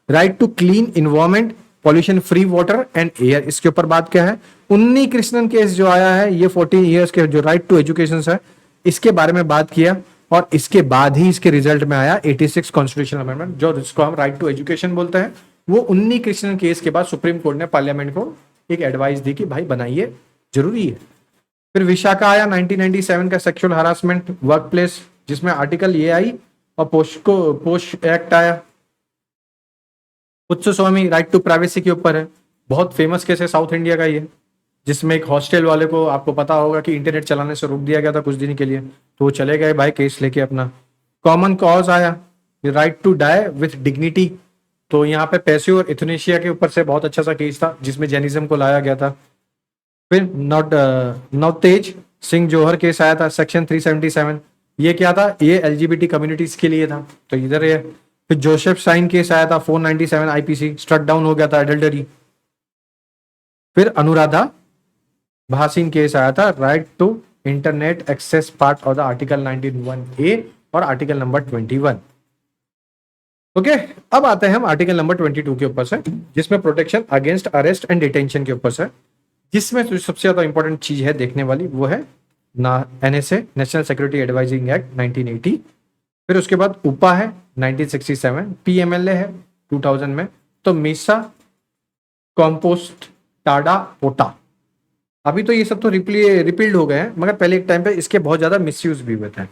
[SPEAKER 1] Right to clean environment, pollution free water and air, इसके ऊपर बात क्या है। उन्नी कृष्णन केस जो आया है ये 14 ईयर्स के जो राइट टू एजुकेशन है इसके बारे में बात किया। और इसके बाद ही इसके रिजल्ट में आया 86 कॉन्स्टिट्यूशनल अमेंडमेंट जो जिसको हम राइट टू एजुकेशन बोलते हैं। वो उन्नी कृष्णन केस के बाद सुप्रीम कोर्ट ने पार्लियामेंट को एक एडवाइस दी कि भाई बनाइए, जरूरी है। फिर विशाखा आया 1997 का सेक्सुअल हरासमेंट वर्क प्लेस, जिसमें आर्टिकल ये आई, और पोस्ट एक्ट आया। कुत्सु स्वामी राइट टू प्राइवेसी के ऊपर है, बहुत फेमस केस है साउथ इंडिया का ये, जिसमें एक हॉस्टल वाले को आपको पता होगा कि इंटरनेट चलाने से रोक दिया गया था कुछ दिन के लिए, तो वो चले गए भाई केस लेके अपना। कॉमन कॉज आया, right to die with dignity, तो यहाँ पे पैसे और इथोनेशिया के ऊपर से बहुत अच्छा सा केस था जिसमें जैनिज्म को लाया गया था। फिर नवतेज सिंह जोहर केस आया था सेक्शन 377, ये क्या था? ये एलजीबीटी कम्युनिटीज के लिए था, तो इधर है। फिर जोसेफ साइन केस आया था 497 आईपीसी, स्ट्रक डाउन हो गया था एडल्टरी। फिर अनुराधा भासीन केस आया था, right to internet access part of the article 19(1)(a) और आर्टिकल नंबर 21। ओके, अब आते हैं हम आर्टिकल नंबर 22 के ऊपर से, जिसमें protection against arrest and detention के ऊपर से, जिसमें सबसे ज्यादा इंपॉर्टेंट चीज है देखने वाली वो है ना NSA, national security advising act 1980। फिर उसके बाद उपा है 1967, पीएमएलए है 2000 में, तो मीसा कॉम्पोस्ट टाडा पोटा। अभी तो ये सब तो रिपील्ड हो गए हैं, मगर पहले एक टाइम पे इसके बहुत ज्यादा मिसयूज भी हुए थे।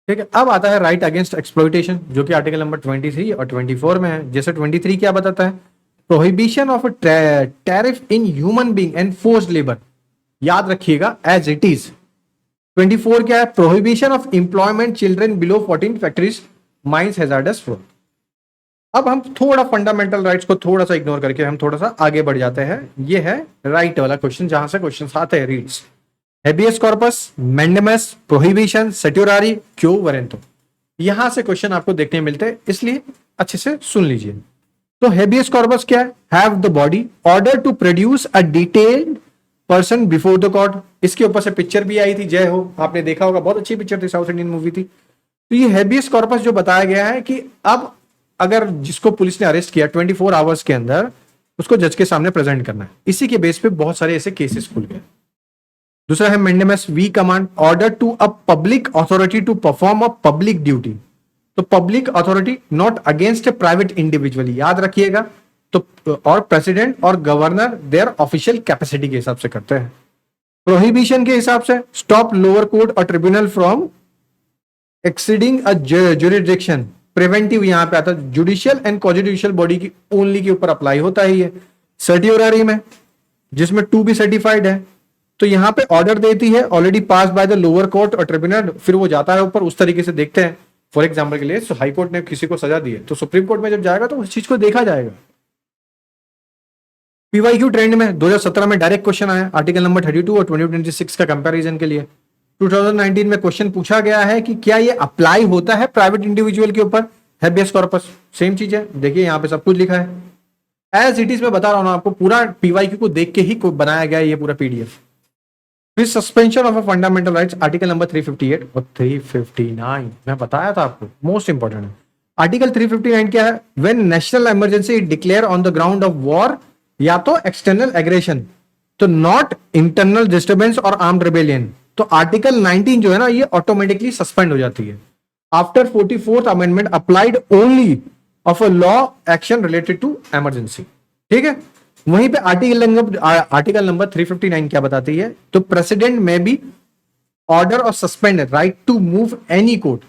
[SPEAKER 1] ठीक है, अब आता है राइट अगेंस्ट एक्सप्लॉइटेशन, जो कि आर्टिकल नंबर 23 और 24 में है। जैसे 23 क्या बताता है, prohibition of tariff in human being and forced labour, याद रखिएगा एज इट इज। 24 क्या है, prohibition of employment children below 14 factories mines hazards work. अब हम थोड़ा फंडामेंटल राइट्स को थोड़ा सा इग्नोर करके हम थोड़ा सा आगे बढ़ जाते हैं। ये है राइट वाला क्वेश्चन, जहां से क्वेश्चन आते हैं, writs habeas corpus, mandamus, prohibition, certiorari, quo warranto. यहां से क्वेश्चन आपको देखने मिलते हैं, इसलिए अच्छे से सुन लीजिए। तो हेबियस कॉर्पस क्या है, have the body order to produce a detailed person before the court. इसके ऊपर से पिक्चर भी आई थी, जय हो, आपने देखा होगा, बहुत अच्छी पिक्चर थी, साउथ इंडियन मूवी थी। तो ये हेबियस कॉर्पस जो बताया गया है कि अब अगर जिसको पुलिस ने अरेस्ट किया 24 आवर्स के अंदर, उसको जज के सामने प्रेजेंट करना है। इसी के बेस पे बहुत सारे ऐसे केसेस खुल गए। दूसरा है mandamus we command, order to a public authority to perform a public duty. तो public authority not against a private individual, याद रखिएगा। तो और प्रेसिडेंट और गवर्नर देयर ऑफिशियल कैपेसिटी के हिसाब से करते हैं। प्रोहिबिशन के हिसाब से स्टॉप लोअर कोर्ट और tribunal from exceeding a jurisdiction. Preventive यहां पे आता है, जुडिशियल एंड कॉजुडिशियल बॉडी की ओनली के ऊपर अप्लाई होता है ये। सर्टियोररी में, जिसमें टू बी सर्टिफाइड है, तो यहां पे ऑर्डर देती है already pass by the lower court और ट्रिब्यूनल, फिर वो जाता है ऊपर। उस तरीके से देखते हैं, फॉर एग्जाम्पल के लिए हाई कोर्ट ने किसी को सजा दी है, तो सुप्रीम कोर्ट में जब जाएगा तो उस चीज को देखा जाएगा। पीवाईक्यू ट्रेंड में 2017 में डायरेक्ट क्वेश्चन आया आर्टिकल नंबर 32 और 2026 का कंपैरिजन के लिए। 2019 में क्वेश्चन पूछा गया है कि क्या ये अप्लाई होता है प्राइवेट इंडिविजुअल के ऊपर, हेबियस कॉर्पस। सेम चीज है, देखिए यहां पे सब कुछ लिखा है एज इट इज। मैं बता रहा हूं आपको, पूरा पीवाईक्यू को देख के ही बनाया गया है ये पूरा पीडीएफ। फिर suspension of a fundamental rights, article number 358 और 359 मैं बताया था आपको, मोस्ट इंपॉर्टेंट है। आर्टिकल 359 क्या है, when national emergency declare on the ground of war या तो एक्सटर्नल एग्रेशन, तो नॉट इंटरनल डिस्टर्बेंस और आर्म्ड रिबेलियन। तो आर्टिकल 19 जो है ना, ये ऑटोमेटिकली सस्पेंड हो जाती है after 44th amendment applied only of a law action related to emergency. ठीक है, वहीं पे आर्टिकल नंबर 359 क्या बताती है, तो प्रेसिडेंट में बी ऑर्डर और suspend right to move any court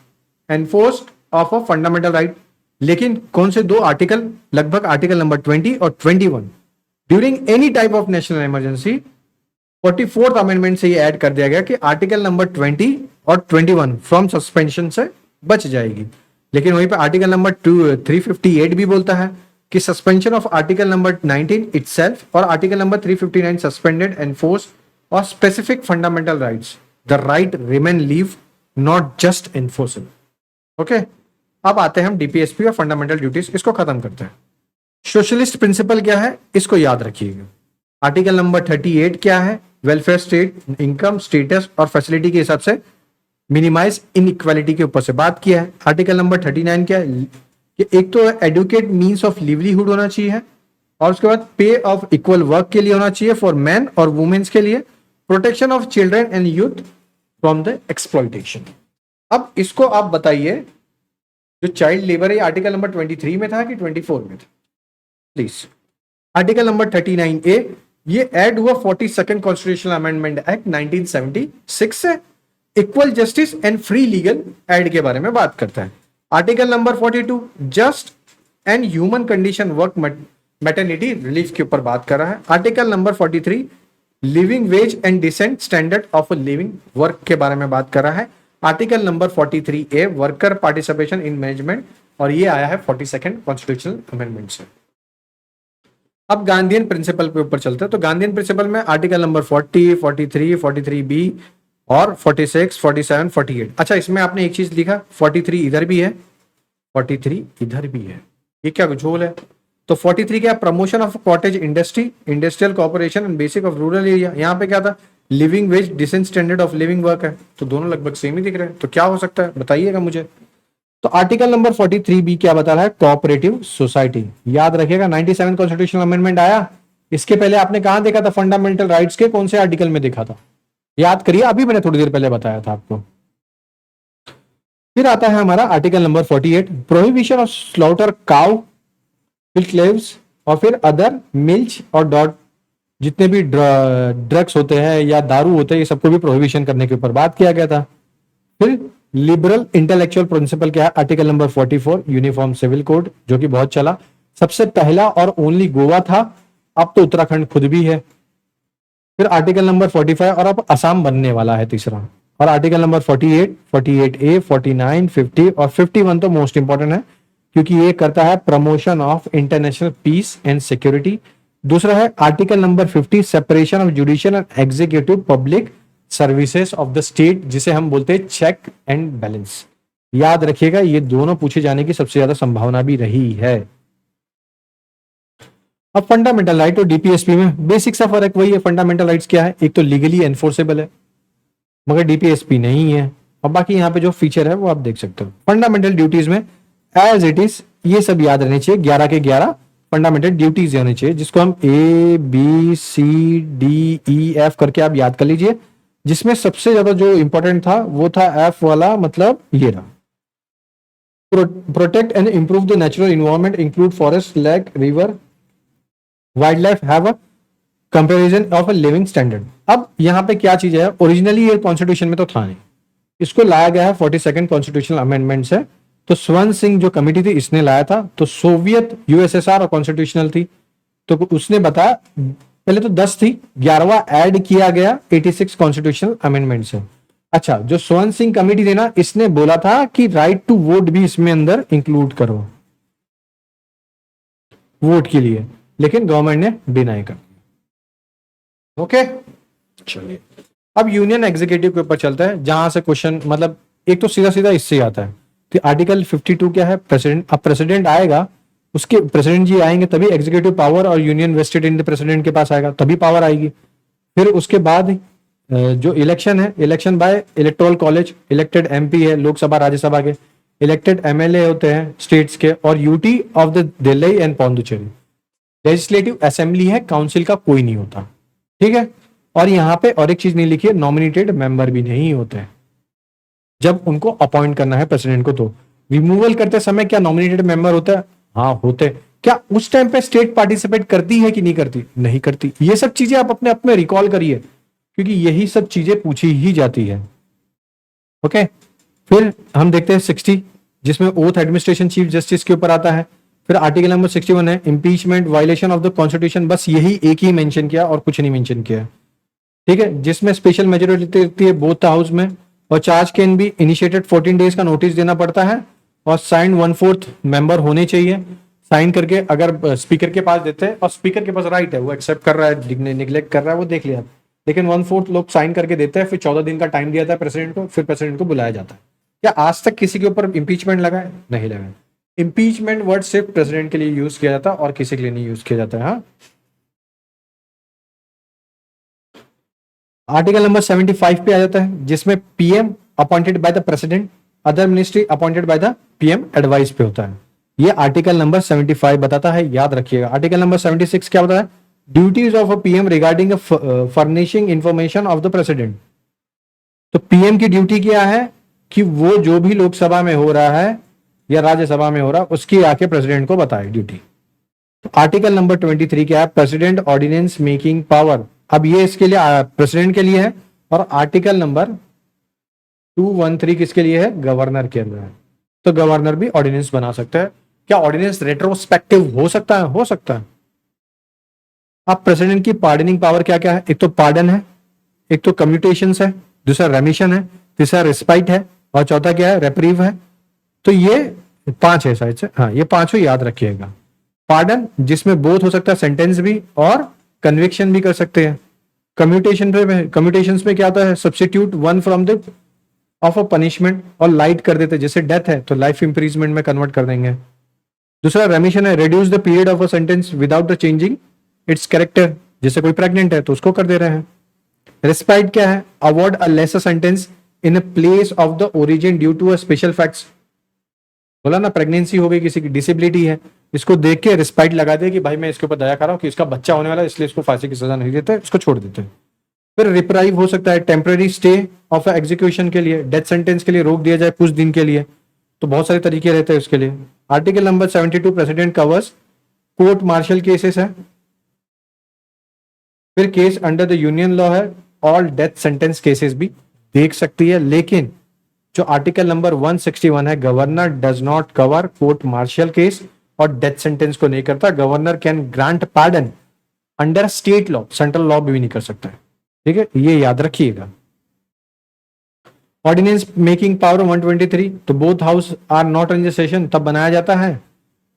[SPEAKER 1] enforce of a fundamental right. लेकिन कौन से दो आर्टिकल, लगभग आर्टिकल नंबर 20 और 21 during any type of national emergency. 44th amendment से ये ऐड कर दिया गया कि आर्टिकल नंबर 20 और 21 फ्रॉम सस्पेंशन से बच जाएगी। लेकिन वहीं पे आर्टिकल नंबर 358 भी बोलता है कि suspension of article number 19 itself और आर्टिकल नंबर 359 सस्पेंडेड एनफोर्स और specific fundamental rights, the right remain leave not just enforceable. Okay, अब आते हैं हम डीपीएसपी और फंडामेंटल ड्यूटीज, इसको खत्म करते हैं। सोशलिस्ट प्रिंसिपल क्या है, इसको याद रखिएगा। आर्टिकल नंबर 38 क्या है, वेलफेयर स्टेट, इनकम स्टेटस और फैसिलिटी के हिसाब से मिनिमाइज इनइक्वालिटी के ऊपर से बात किया है। आर्टिकल नंबर 39 क्या है, कि एक तो एडुकेट मींस ऑफ लिवलीहुड होना चाहिए, और उसके बाद पे ऑफ इक्वल वर्क के लिए होना चाहिए फॉर मैन और वुमेन्स के लिए, protection of children and youth from the exploitation. अब इसको आप बताइए, जो चाइल्ड लेबर है आर्टिकल नंबर 23 में था कि 24 में था, प्लीज। आर्टिकल नंबर 39A ये ऐड हुआ 42nd कॉन्स्टिट्यूशनल अमेंडमेंट एक्ट 1976 से, equal justice and free legal aid के बारे में बात करता है। Article number 42 just and human condition work maternity relief के ऊपर बात कर रहा है। Article number 43 living wage and decent standard of living work के बारे में बात कर रहा है। Article number 43A worker participation in management, और ये आया है 42nd कॉन्स्टिट्यूशनल अमेंडमेंट से। अब गांधीयन प्रिंसिपल के ऊपर चलते हैं। तो गांधीयन प्रिंसिपल में आर्टिकल नंबर 40, 43, 43B और 46, 47, 48। अच्छा, इसमें आपने एक चीज लिखा, 43 इधर भी है, 43 इधर भी है, ये क्या झोल है। तो 43 क्या, promotion of cottage industry, industrial corporation and basic of rural area. यहाँ पे क्या था, living wage decent standard of living work है। तो दोनों लगभग सेम ही दिख रहे हैं, तो क्या हो सकता है बताइएगा मुझे। तो आर्टिकल नंबर 43B क्या बता रहा है, कोऑपरेटिव सोसाइटी। याद रखिएगा 97 कॉन्स्टिट्यूशनल अमेंडमेंट आया, इसके पहले आपने कहां देखा था फंडामेंटल राइट्स के कौन से आर्टिकल में देखा था, याद करिए, अभी मैंने थोड़ी देर पहले बताया था आपको। फिर आता है हमारा article number 48 prohibition of slaughter cow, calves और फिर अदर मिल्च और डॉट, जितने भी ड्रग्स होते हैं या दारू होते हैं, ये सबको भी प्रोहिबिशन करने के ऊपर बात किया गया था। फिर लिबरल इंटेलेक्चुअल प्रिंसिपल क्या है? Article number 44 uniform civil code, जो कि बहुत चला, सबसे पहला और ओनली गोवा था, अब तो उत्तराखंड खुद भी है। फिर आर्टिकल नंबर 45 और अब असम बनने वाला है तीसरा। और आर्टिकल नंबर 48, 48A, 49, 50 और 51 तो मोस्ट इंपॉर्टेंट है, क्योंकि ये करता है promotion of international peace and security. दूसरा है article number 50, separation of judicial and executive public services of the state, जिसे हम बोलते हैं चेक एंड बैलेंस। याद रखिएगा, ये दोनों पूछे जाने की सबसे ज्यादा संभावना भी रही है। अब फंडामेंटल राइट और डीपीएसपी में बेसिक सा फर्क वही है। फंडामेंटल राइट्स क्या है? एक तो लीगली एनफोर्सेबल है, मगर डीपीएसपी नहीं है। और बाकी यहाँ पे जो फीचर है वो आप देख सकते हो। फंडामेंटल ड्यूटीज में एज इट इज ये सब याद रहने चाहिए, 11 के 11 फंडामेंटल ड्यूटीज होनी चाहिए, जिसको हम ABCDEF करके आप याद कर लीजिए। जिसमें सबसे ज्यादा जो इंपॉर्टेंट था वो था एफ वाला, मतलब ये रहा, protect and improve the natural environment include forest, lake, river, wild life, have a comparison of a living standard. अब यहाँ पे क्या चीज है, ओरिजिनली ये कॉन्स्टिट्यूशन में तो था नहीं, इसको लाया गया है 42nd कॉन्स्टिट्यूशनल अमेंडमेंट से। तो स्वर्ण सिंह जो कमिटी थी इसने लाया था, तो सोवियत यूएसएसआर और कॉन्स्टिट्यूशनल थी, तो उसने बताया पहले तो 10 थी, 11वां ऐड किया गया 86 कॉन्स्टिट्यूशनल अमेंडमेंट से। अच्छा, जो स्वर्ण सिंह कमिटी थी ना, इसने बोला था कि राइट टू वोट भी इसमें अंदर इंक्लूड करो वोट के लिए, लेकिन गवर्नमेंट ने डिनाई कर दिया। ओके, चलिए अब यूनियन एग्जीक्यूटिव के ऊपर चलता है, जहां से क्वेश्चन मतलब एक तो सीधा सीधा इससे आता है कि आर्टिकल 52 क्या है? प्रेसिडेंट। अब प्रेसिडेंट आएगा, उसके प्रेसिडेंट जी आएंगे तभी एग्जीक्यूटिव पावर और union vested in the president के पास आएगा, तभी पावर आएगी। फिर उसके बाद जो इलेक्शन है, election by electoral college, elected MP है लोकसभा राज्यसभा के, इलेक्टेड एमएलए होते हैं स्टेट्स के, और UT of the Delhi and Pondicherry. Legislative assembly है, काउंसिल का कोई नहीं होता, ठीक है। और यहाँ पे और एक चीज नहीं लिखी है, नॉमिनेटेड मेंबर भी नहीं होते हैं जब उनको अपॉइंट करना है प्रेसिडेंट को। तो रिमूवल करते समय क्या नॉमिनेटेड मेंबर होता है? हाँ होते। क्या उस टाइम पे स्टेट पार्टिसिपेट करती है कि नहीं करती? नहीं करती। ये सब चीजें आप अपने आप में रिकॉल करिए, क्योंकि यही सब चीजें पूछी ही जाती है। ओके, फिर हम देखते हैं 60, जिसमें ओथ एडमिनिस्ट्रेशन चीफ जस्टिस के ऊपर आता है। फिर आर्टिकल नंबर 61 है impeachment, violation of the constitution, बस यही एक ही मेंशन किया और कुछ नहीं मेंशन किया, ठीक है। जिसमें स्पेशल मेजोरिटी होती है बोथ हाउस में, और charge can be initiated 14 days का नोटिस देना पड़ता है, और साइन 1/4 मेंबर होने चाहिए। साइन करके अगर स्पीकर के पास देते हैं, और स्पीकर के पास राइट है, वो एक्सेप्ट कर रहा है निग्लेक्ट कर रहा है वो देख लिया, लेकिन 1/4 लोग साइन करके देते हैं। फिर 14 दिन का टाइम दिया जाता है प्रेसिडेंट को, फिर प्रेसिडेंट को बुलाया जाता है। क्या आज तक किसी के ऊपर इंपीचमेंट लगा है? नहीं लगा है। इंपीचमेंट वर्ड सिर्फ प्रेसिडेंट के लिए यूज किया जाता है और किसी के लिए नहीं यूज किया जाता है। हाँ, आर्टिकल नंबर 75 पे आ जाता है, जिसमें PM appointed by the president, other ministry appointed by the PM advice पे होता है। ये आर्टिकल नंबर 75 बताता है, याद रखिएगा। आर्टिकल नंबर 76 क्या बताता है? Duties of a PM regarding furnishing information of the president. तो पीएम की ड्यूटी क्या है कि वो जो भी लोकसभा में हो रहा है या राज्यसभा में हो रहा है उसकी आके प्रेसिडेंट को बताए ड्यूटी। तो आर्टिकल नंबर 23 क्या है? President ordinance making power. अब ये इसके लिए प्रेसिडेंट के लिए है, और आर्टिकल नंबर 213 किसके लिए है? गवर्नर के अंदर है। तो गवर्नर भी ऑर्डिनेंस बना सकता है। क्या ऑर्डिनेंस रेट्रोस्पेक्टिव हो सकता है? हो सकता है। अब प्रेसिडेंट की पार्डनिंग पावर क्या क्या है? एक तो पार्डन है, एक तो कम्यूटेशन है, दूसरा रेमिशन है, तीसरा रिस्पाइट है, और चौथा क्या है? रेप्रीव है। तो ये 5 है शायद से, हाँ ये 5 याद रखिएगा। पार्डन जिसमें बोथ हो सकता है, सेंटेंस भी और कन्विक्शन भी कर सकते हैं। कम्यूटेशन पे, कम्यूटेशन में क्या होता है? Substitute one from the of a punishment, और लाइट कर देते, जैसे डेथ है तो लाइफ इंप्रीजमेंट में कन्वर्ट कर देंगे। दूसरा रेमिशन है, reduce the period of a sentence without the changing it's character, जैसे कोई प्रेग्नेंट है तो उसको कर दे रहे हैं। रिस्पाइट क्या है? Award a lesser sentence in place of the origin due to a special facts. बोला ना, प्रेगनेंसी हो गई, किसी की डिसेबिलिटी है, इसको देख के रिस्पाइट लगा दे कि भाई मैं इसके ऊपर दया कर रहा हूँ कि इसका बच्चा होने वाला है, इसलिए इसको फांसी की सजा नहीं देते, इसको छोड़ देते हैं। फिर रिप्राइव हो सकता है, टेम्पररी स्टे ऑफ एग्जीक्यूशन के लिए, डेथ सेंटेंस के लिए रोक दिया जाए कुछ दिन के लिए। तो बहुत सारे तरीके रहते हैं उसके लिए। Article number 72 president covers court martial cases है। फिर case under the union law है, ऑल डेथ सेंटेंस केसेस भी देख सकती है, लेकिन जो आर्टिकल नंबर 161 है, governor does not cover court martial case और डेथ सेंटेंस को नहीं करता। Governor can grant pardon under state law, central law भी नहीं कर सकता है। ठीक है, ये याद रखिएगा। ऑर्डिनेंस मेकिंग पावर 123, तो both house are not in session, तब बनाया जाता है।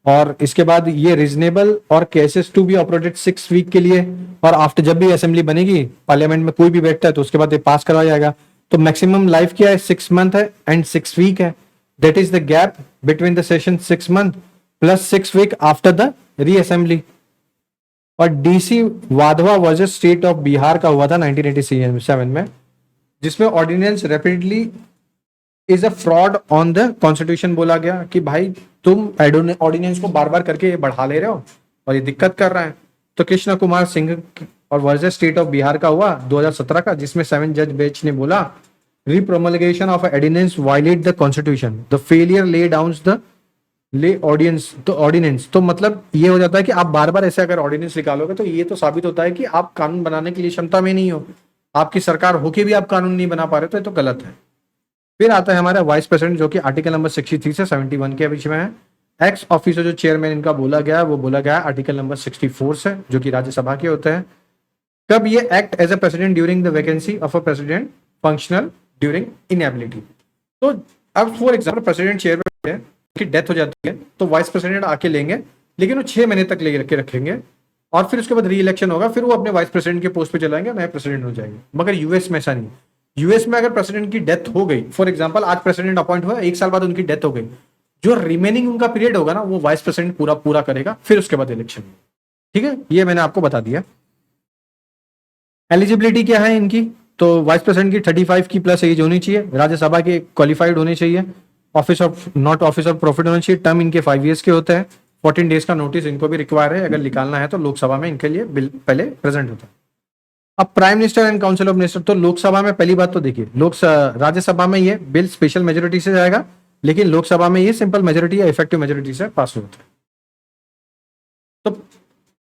[SPEAKER 1] और इसके बाद ये रीजनेबल और cases to be operated 6 week के लिए, और आफ्टर जब भी असेंबली बनेगी, पार्लियामेंट में कोई भी बैठता है तो उसके बाद ये पास करवाया जाएगा। तो मैक्सिमम लाइफ क्या है, 6 मंथ है एंड 6 वीक है। That is the gap between the session, 6 month plus 6 week after the reassembly. और DC Wadhwa versus state of Bihar का हुआ था 1987 में, जिसमें ordinance rapidly is a fraud on the constitution बोला गया कि भाई तुम ऑर्डिनेंस को बार बार करके बढ़ा ले रहे हो और ये दिक्कत कर रहा है। तो कृष्ण कुमार सिंह और वर्सेस स्टेट ऑफ बिहार का हुआ 2017 का, जिसमें 7 जज बेंच ने बोला repromulgation of ordinance violate the constitution, the failure lay down the lay ordinance. तो ऑर्डिनेंस तो मतलब ये हो जाता है कि आप बार बार ऐसे अगर ऑर्डिनेंस निकालोगे तो ये तो साबित होता है कि आप कानून बनाने के लिए क्षमता में नहीं हो, आपकी सरकार होके भी आप कानून नहीं बना पा रहे, तो ये तो गलत है। फिर आता है हमारा वाइस प्रेसिडेंट, जो कि आर्टिकल नंबर 63 से 71 के बीच में है। एक्स ऑफिसर जो चेयरमैन इनका बोला गया, वो बोला गया आर्टिकल नंबर 64 से, जो कि राज्यसभा के होते हैं। कब ये act as a president during the vacancy of a president functional during inability. तो अब फॉर एग्जाम्पल प्रेसिडेंट चेयरमैन की डेथ हो जाती है तो वाइस प्रेसिडेंट आके लेंगे, लेकिन वो 6 महीने तक लेके रखेंगे और फिर उसके बाद री इलेक्शन होगा, फिर वो अपने वाइस प्रेसिडेंट के पोस्ट पे चलाएंगे, नए प्रेसिडेंट हो जाएंगे। मगर यूएस में ऐसा नहीं। यूएस में अगर प्रेसिडेंट की डेथ हो गई, फॉर एग्जांपल आज प्रेसिडेंट अपॉइंट हुआ, 1 साल बाद उनकी डेथ हो गई, जो रिमेनिंग उनका पीरियड होगा ना, वो वाइस प्रेसिडेंट पूरा करेगा, फिर उसके बाद इलेक्शन। ठीक है, ये मैंने आपको बता दिया। एलिजिबिलिटी क्या है इनकी, तो वाइस प्रेसिडेंट की 35 की प्लस एज होनी चाहिए, राज्यसभा के क्वालिफाइड होने चाहिए, office of not office of profit होना चाहिए, टर्म इनके 5 ईयर्स के होते हैं, 14 डेज का नोटिस इनको भी रिक्वायर है, अगर निकालना है तो लोकसभा में इनके लिए बिल पहले प्रेजेंट होता है। अब prime minister and council of minister, तो लोकसभा में पहली बात तो देखिए, राज्यसभा में ये बिल स्पेशल मेजोरिटी से जाएगा, लेकिन लोकसभा में ये सिंपल मेजोरिटी या इफेक्टिव मेजोरिटी से पास होता है। तो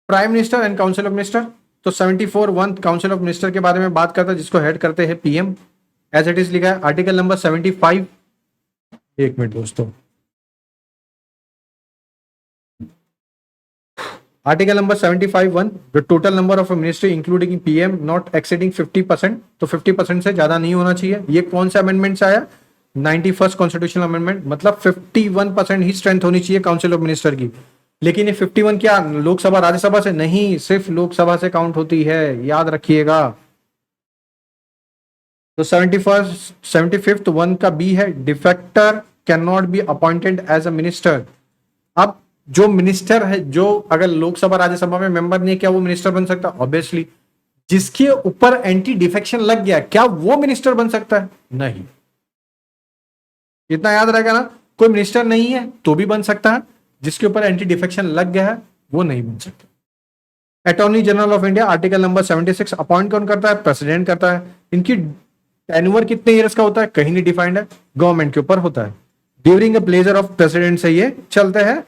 [SPEAKER 1] prime minister and council of minister, तो 74(1) काउंसिल ऑफ मिनिस्टर के बारे में बात करता है, जिसको हेड करते हैं पीएम, एज इट इज लिखा है आर्टिकल नंबर 75। एक मिनट दोस्तों, article number 75(1), the total number of ministry including PM not exceeding 50%, तो 50% से ज्यादा नहीं होना चाहिए। ये कौन सा अमेंडमेंट से आया, 91st कॉन्स्टिट्यूशनल अमेंडमेंट, मतलब 51% ही स्ट्रेंथ होनी चाहिए काउंसिल ऑफ मिनिस्टर की। लेकिन ये 51 क्या लोकसभा राज्यसभा से नहीं, सिर्फ लोकसभा से काउंट होती है, याद रखिएगा। तो 75th 1 का बी है, defector can not be appointed as a minister. अब जो मिनिस्टर है, जो अगर लोकसभा राज्यसभा में मेंबर नहीं, क्या वो मिनिस्टर बन सकता? ऑब्वियसली। जिसके ऊपर एंटी डिफेक्शन लग गया, क्या वो मिनिस्टर बन सकता है? नहीं। इतना याद रहेगा ना, कोई मिनिस्टर नहीं है तो भी बन सकता है, जिसके ऊपर एंटी डिफेक्शन लग गया है वो नहीं बन सकता। Attorney general of India, article number 76, appoint कौन करता है? प्रेसिडेंट करता है। इनकी टेन्योर कितने ईयर्स का होता है? कहीं नहीं डिफाइंड है, गवर्नमेंट के ऊपर होता है। During a pleasure of president से ये चलते हैं,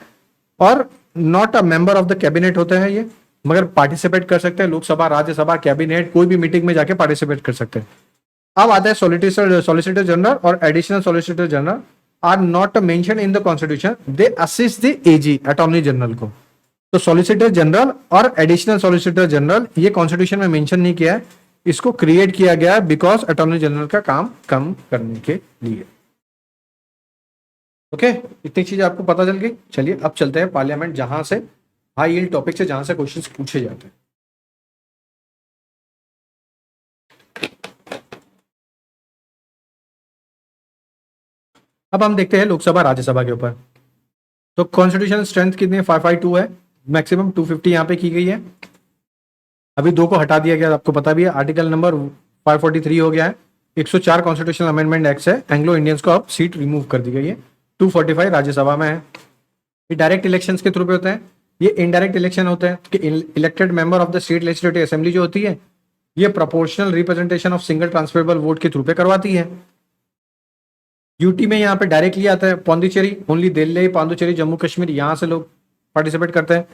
[SPEAKER 1] और not a member of the cabinet होते हैं ये, मगर पार्टिसिपेट कर सकते हैं, लोकसभा, राज्यसभा, कैबिनेट, कोई भी मीटिंग में जाके पार्टिसिपेट कर सकते हैं। अब आता है सॉलिसिटर जनरल और additional solicitor general R not mention in the constitution, they assist the AG, attorney general को। तो सॉलिसिटर जनरल और एडिशनल सॉलिसिटर जनरल ये कॉन्स्टिट्यूशन में मेंशन नहीं किया है, इसको क्रिएट किया गया बिकॉज अटॉर्नी जनरल का काम कम करने के लिए। ओके, इतनी चीज आपको पता चल गई। चलिए अब चलते हैं पार्लियामेंट, जहां से हाई यील्ड टॉपिक से, जहां से क्वेश्चंस पूछे जाते हैं। अब हम देखते हैं लोकसभा राज्यसभा के ऊपर। तो कॉन्स्टिट्यूशन स्ट्रेंथ कितनी है? 552 है, मैक्सिमम 250 यहाँ पे की गई है। अभी 2 को हटा दिया गया, आपको पता भी है। आर्टिकल नंबर 543 हो गया है। 104 कॉन्स्टिट्यूशनल अमेंडमेंट एक्ट है, एंग्लो इंडियंस को अब सीट रिमूव कर दी गई है। 245 राज्यसभा में है। ये डायरेक्ट इलेक्शंस के थ्रू पे होते हैं, ये इनडायरेक्ट इलेक्शन होते हैं कि elected member of the state legislative assembly जो होती है, ये proportional representation of single transferable vote के थ्रू पे करवाती है। यूटी में यहाँ पे डायरेक्टली आता है, पौंडीचेरी, ओनली दिल्ली, पांडुचेरी, जम्मू कश्मीर, यहाँ से लोग पार्टिसिपेट करते हैं।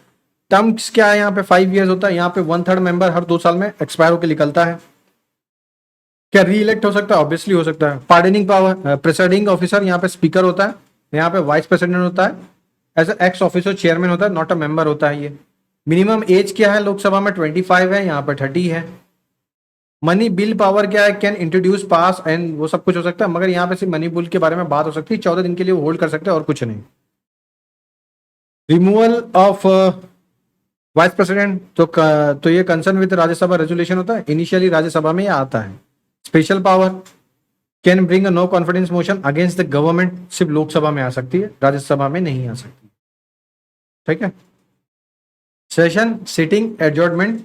[SPEAKER 1] टर्म्स क्या है यहाँ पे? 5 ईयर्स होता है। यहाँ पे 1/3 मेंबर हर 2 साल में एक्सपायर होकर निकलता है। क्या री इलेक्ट हो सकता है? ऑब्वियसली हो सकता है। पार्डनिंग पावर, प्रेसाइडिंग ऑफिसर यहाँ पे स्पीकर होता है, यहाँ पे वाइस प्रेसिडेंट होता है, एज एक्स ऑफिसर चेयरमैन होता है, नॉट अ मेंबर होता है ये। मिनिमम एज क्या है लोकसभा में? 25 है, यहाँ पर 30 है। मनी बिल पावर क्या है? कैन इंट्रोड्यूस पास एंड वो सब कुछ हो सकता है, मगर यहाँ पे सिर्फ मनी बिल के बारे में बात हो सकती है, 14 दिन के लिए वो होल्ड कर सकते हैं और कुछ नहीं। रिमूवल ऑफ वाइस प्रेसिडेंट, तो ये कंसर्न विद राज्यसभा रेजोल्यूशन होता है, इनिशियली राज्यसभा में ये आता है। Special power, can bring a no confidence motion against the government, सिर्फ लोकसभा में आ सकती है, राज्यसभा में नहीं आ सकती। ठीक है। सेशन, सिटिंग, एडजॉर्नमेंट,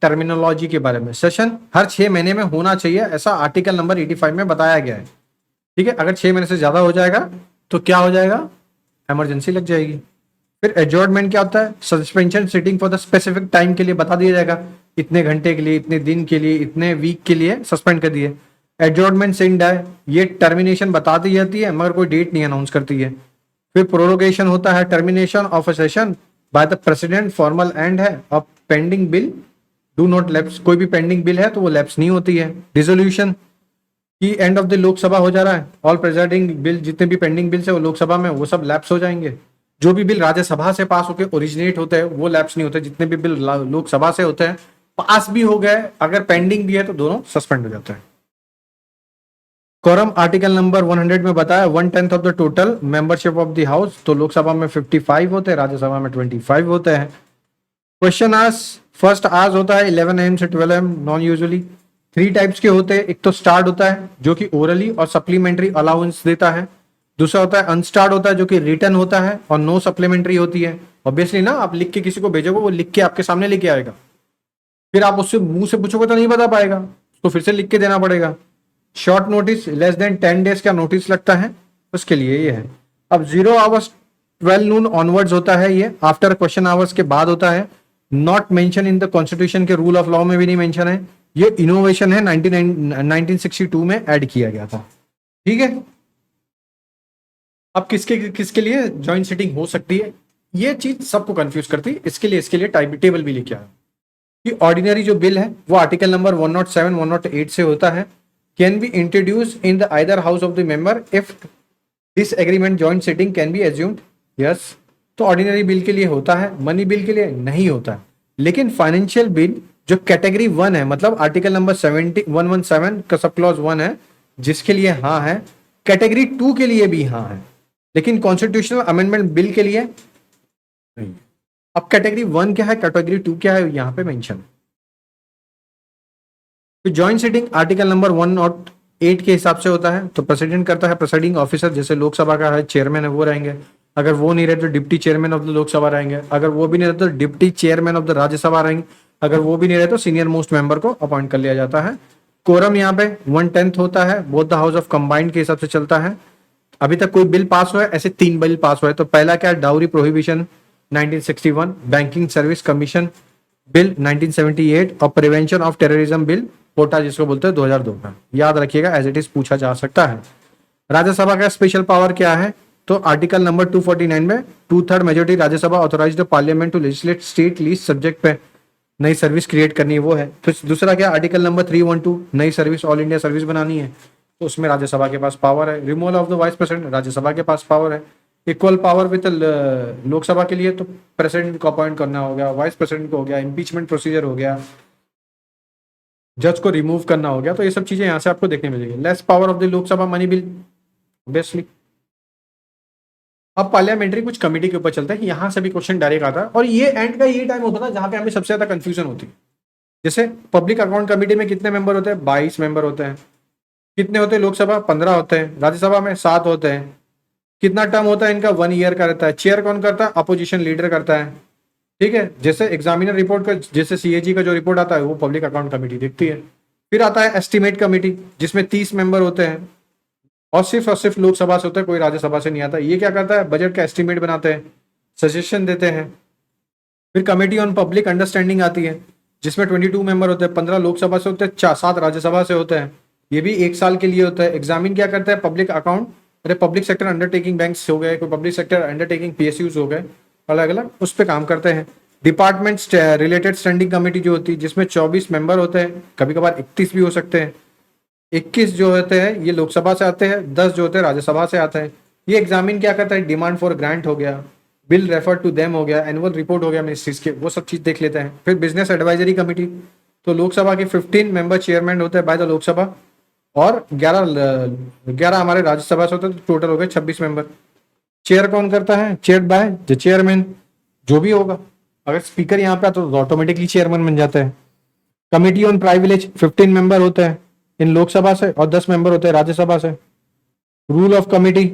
[SPEAKER 1] टर्मिनोलॉजी के बारे में। सेशन हर 6 महीने में होना चाहिए, ऐसा आर्टिकल नंबर 85 में बताया गया है। ठीक है, अगर 6 महीने से ज्यादा हो जाएगा तो क्या हो जाएगा? इमरजेंसी लग जाएगी। फिर एडजॉर्नमेंट क्या होता है? Suspension sitting for the specific time के लिए बता दिया जाएगा, इतने घंटे के लिए, इतने दिन के लिए, इतने वीक के लिए सस्पेंड कर दिए। एडजॉर्नमेंट सिंड है, ये टर्मिनेशन बता दी जाती है मगर कोई डेट नहीं अनाउंस करती है। फिर प्रोरोगेशन होता है, termination of a session by the president, formal and है। अब pending bill do not lapse, कोई भी पेंडिंग बिल है तो वो लैप्स नहीं होती है। डिसोल्यूशन की एंड ऑफ द लोकसभा हो जा रहा है, ऑल प्रेसिडिंग बिल, जितने भी पेंडिंग बिल्स है वो लोकसभा में, वो सब लैप्स हो जाएंगे। जो भी बिल राज्यसभा से पास होकर ओरिजिनेट होते हैं वो लैप्स नहीं होते, जितने भी बिल लोकसभा से होते हैं पास भी हो गए, अगर पेंडिंग भी है तो दोनों सस्पेंड हो जाते हैं। कोरम आर्टिकल नंबर 100 में बताया 1/10 of the total membership of the house, तो लोकसभा में 55 होते हैं, राज्यसभा में 25 होते हैं। क्वेश्चन आज फर्स्ट आज होता है 11 AM से 12 AM नॉन यूजुअली। 3 टाइप्स के होते हैं, एक तो स्टार्ट होता है जो कि ओरली और सप्लीमेंट्री अलाउंस देता है। दूसरा होता है अनस्टार्ड होता है जो कि रिटर्न होता है और नो सप्लीमेंट्री होती है। ऑब्वियसली ना, आप लिख के किसी को भेजोगे, वो लिख के आपके सामने लेके आएगा, फिर आप उससे मुंह से पूछोगे तो नहीं बता पाएगा, तो फिर से लिख के देना पड़ेगा। Short notice, less than 10 days का नोटिस लगता है, उसके लिए ये है। अब 0 आवर्स 12 नून ऑनवर्ड्स होता है, ये आफ्टर क्वेश्चन आवर्स के बाद होता है। Not mention in the constitution के रूल ऑफ लॉ में भी नहीं मेंशन है, ये इनोवेशन है, 1962 में ऐड किया गया था। ठीक है। अब किसके किसके लिए ज्वाइंट सिटिंग हो सकती है, ये चीज सबको कंफ्यूज करती है, इसके लिए टाइम टेबल भी लेके आया कि ऑर्डिनरी जो बिल है वो आर्टिकल नंबर 107 108 से होता है। Can be introduce in the either house of the member if this agreement joint sitting can be assumed. Yes, तो ऑर्डिनरी बिल के लिए होता है, मनी बिल के लिए नहीं होता है। लेकिन फाइनेंशियल बिल जो कैटेगरी 1 है, मतलब आर्टिकल नंबर 117 का सब क्लॉज 1 है, जिसके लिए हाँ है, कैटेगरी 2 के लिए भी हाँ है, लेकिन कॉन्स्टिट्यूशनल अमेंडमेंट बिल के लिए नहीं। अब कैटेगरी 1 क्या है, कैटेगरी 2 क्या है, यहां पे मेंशन है। तो ज्वाइंट सिटिंग आर्टिकल नंबर 108 के हिसाब से होता है, तो प्रेसिडेंट करता है, प्रेसाइडिंग ऑफिसर जैसे लोकसभा का है चेयरमैन है वो रहेंगे, अगर वो नहीं रहे तो deputy chairman of the Lok Sabha रहेंगे, अगर वो भी नहीं रहे तो deputy chairman of the Rajya Sabha रहेंगे, अगर वो भी नहीं रहे तो सीनियर मोस्ट मेंबर को अपॉइंट कर लिया जाता है। कोरम यहाँ पे 1/10 होता है, both the house of combined के हिसाब से चलता है। अभी तक कोई बिल पास हुआ है, ऐसे 3 बिल पास हुए, तो पहला क्या है, dowry prohibition 1961, banking service commission bill 1978 और prevention of terrorism bill quota जिसको बोलते हैं 2002 का। याद रखिएगा, एज इट इज पूछा जा सकता है। राज्यसभा का स्पेशल पावर क्या है, तो आर्टिकल नंबर 249 में 2/3 majority Rajya Sabha authorised parliament to legislate state lease subject पे नई सर्विस क्रिएट करनी है, वो है। तो दूसरा क्या, आर्टिकल नंबर 312 नई सर्विस ऑल इंडिया सर्विस बनानी है, तो उसमें राज्यसभा के पास पावर है। Removal of the vice president Rajya Sabha के पास पावर है। इक्वल पावर विद लोकसभा के लिए तो प्रेसिडेंट को अपॉइंट करना हो गया, वाइस प्रेसिडेंट को हो गया, इम्पीचमेंट प्रोसीजर हो गया, जज को रिमूव करना हो गया, तो ये सब चीजें यहां से आपको देखने मिलेगी। Less power of the Lok Sabha money bill obviously. अब पार्लियामेंट्री कुछ कमेटी के ऊपर चलता है, यहां से भी क्वेश्चन डायरेक्ट आता है, और ये एंड का ये टाइम होता है जहां पे हमें सबसे ज्यादा कंफ्यूजन होती है। जैसे पब्लिक अकाउंट कमेटी में कितने मेंबर होते हैं, 22 मेंबर होते हैं। कितने होते हैं लोकसभा, 15 होते हैं, राज्यसभा में 7 होते हैं। कितना टर्म होता है इनका, 1 ईयर का रहता है। चेयर कौन करता है, अपोजिशन लीडर करता है। ठीक है, जैसे एग्जामिनर रिपोर्ट का, जैसे सीएजी का जो रिपोर्ट आता है वो पब्लिक अकाउंट कमेटी देखती है। फिर आता है एस्टीमेट कमेटी जिसमें 30 मेंबर होते हैं, और सिर्फ लोकसभा से होता है, कोई राज्यसभा से नहीं आता। ये क्या करता है, बजट का एस्टीमेट बनाते हैं, सजेशन देते हैं। फिर कमेटी ऑन पब्लिक अंडरस्टैंडिंग आती है जिसमें 22 मेंबर होते हैं, 15 लोकसभा से होते हैं, 7 राज्यसभा से होते हैं। ये भी 1 साल के लिए होता है। एग्जामिन क्या करता है, पब्लिक अकाउंट, अरे पब्लिक सेक्टर अंडरटेकिंग बैंक्स हो गए, कोई पब्लिक सेक्टर अंडरटेकिंग पीएसयूज हो गए, अलग अलग उस पर काम करते हैं। डिपार्टमेंट रिलेटेड स्टैंडिंग कमेटी जो होती है जिसमें 24 मेंबर होते हैं, कभी कभार 31 भी हो सकते हैं। 21 जो होते हैं ये लोकसभा से आते हैं, 10 जो होते हैं राज्यसभा से आते हैं। ये एग्जामिन क्या करता है, डिमांड फॉर ग्रांट हो गया, बिल रेफर टू देम हो गया, एनुअल रिपोर्ट हो गया मिनिस्ट्रीज के, वो सब चीज देख लेते हैं। फिर बिजनेस एडवाइजरी कमेटी, तो लोकसभा के 15 मेंबर चेयरमैन होते हैं बाय द लोकसभा, और 11 हमारे राज्यसभा से होते हैं, तो टोटल हो गए 26 मेंबर। चेयर कौन करता है, चेयर बाय द चेयरमैन, जो भी होगा। अगर स्पीकर यहाँ पे आता तो ऑटोमेटिकली चेयरमैन बन जाता है। कमिटी ऑन प्राइविलेज 15 मेंबर होते हैं इन लोकसभा से, और 10 मेंबर होते हैं राज्यसभा से। रूल ऑफ कमिटी,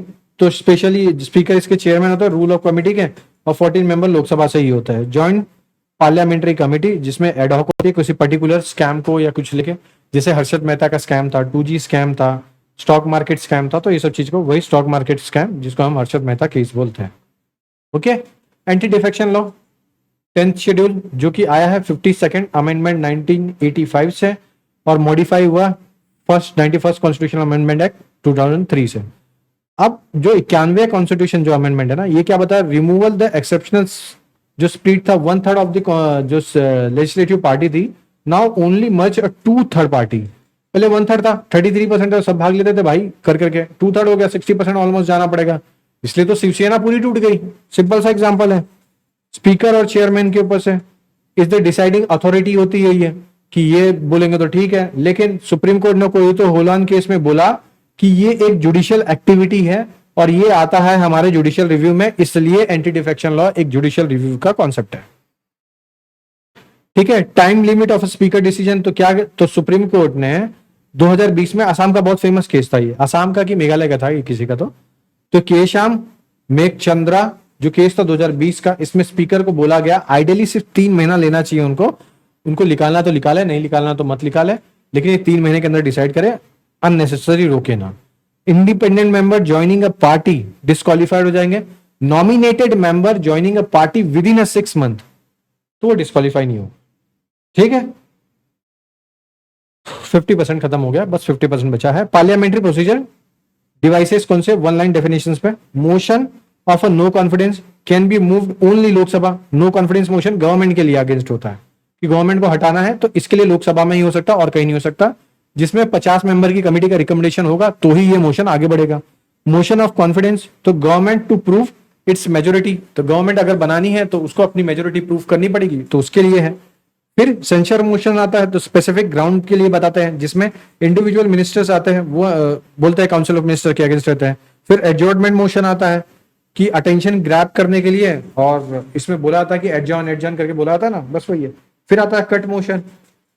[SPEAKER 1] तो स्पेशली स्पीकर इसके चेयरमैन होते हैं रूल ऑफ कमिटी के, और 14 मेंबर लोकसभा से ही होता है। ज्वाइंट पार्लियामेंट्री कमिटी, जिसमें एडहॉक होती है किसी पर्टिकुलर स्कैम को या कुछ लेके, जैसे हर्षद मेहता का स्कैम था, 2G स्कैम था, स्टॉक मार्केट स्कैम था, तो ये सब चीज को, वही स्टॉक मार्केट स्कैम जिसको हम हर्षद मेहता केस बोलते हैं। Okay. Anti defection law 10th schedule, जो कि आया है 52nd अमेंडमेंट 1985 से, और मॉडिफाई हुआ 91st कॉन्स्टिट्यूशनल अमेंडमेंट एक्ट 2003 से। अब जो 91 कॉन्स्टिट्यूशन जो अमेंडमेंट है ना, ये क्या बता, रिमूवल द एक्सेप्शनल, जो स्प्लिट था 1/3 ऑफ द जो लेजिस्लेटिव पार्टी थी, नाउ ओनली मच 2/3 पार्टी। पहले 1/3 था, 33% तो सब भाग लेते थे भाई कर करके, 2/3 हो गया, 60% ऑलमोस्ट जाना पड़ेगा, इसलिए तो शिवसेना पूरी टूट गई। सिंपल सा एग्जाम्पल है। स्पीकर और चेयरमैन के ऊपर से इस द डिसाइडिंग अथॉरिटी होती है ये, कि ये बोलेंगे तो ठीक है, लेकिन सुप्रीम कोर्ट ने कोई तो होलान केस में बोला कि ये एक जुडिशियल एक्टिविटी है, और ये आता है हमारे जुडिशियल रिव्यू में, इसलिए एंटी डिफेक्शन लॉ एक जुडिशियल रिव्यू का कॉन्सेप्ट है। ठीक है। Time limit of speaker decision, तो क्या, तो सुप्रीम कोर्ट ने 2020 में, असम का बहुत फेमस केस था ये, असम का कि मेघालय का था ये किसी का, तो केशाम मेघचंद्रा जो केस था 2020 का, इसमें स्पीकर को बोला गया आइडियली सिर्फ 3 महीना लेना चाहिए उनको निकालना तो निकाले, नहीं निकालना तो मत निकाले, लेकिन ये 3 महीने के अंदर डिसाइड करे, अननेसेसरी रोके ना। Independent member joining a party disqualified हो जाएंगे। Nominated member joining a party with in a 6 month, तो वो डिस्क्वालीफाई नहीं हो। ठीक है। 50% खत्म हो गया, बस 50% बचा है। पार्लियामेंट्री प्रोसीजर डिवाइसेस कौन से, 1 लाइन डेफिनेशंस पे। Motion of a no confidence can be moved only Lok Sabha. No confidence motion government के लिए अगेंस्ट होता है, कि गवर्नमेंट को हटाना है, तो इसके लिए लोकसभा में ही हो सकता और कहीं नहीं हो सकता, जिसमें 50 मेंबर की कमेटी का रिकमेंडेशन होगा तो ही ये मोशन आगे बढ़ेगा। मोशन ऑफ कॉन्फिडेंस, तो government to prove its majority, तो गवर्नमेंट अगर बनानी है तो उसको अपनी मेजोरिटी प्रूव करनी पड़ेगी, तो उसके लिए है। फिर सेंसर मोशन आता है, तो स्पेसिफिक ग्राउंड के लिए बताते हैं, जिसमें इंडिविजुअल मिनिस्टर्स आते हैं, वो बोलते हैं काउंसिल ऑफ मिनिस्टर के अगेंस्ट रहते हैं। फिर एडजॉर्नमेंट मोशन आता है, कि अटेंशन ग्रैब करने के लिए, और इसमें बोला था कि एडजॉर्न करके बोला था ना, बस वही है। फिर आता है कट मोशन,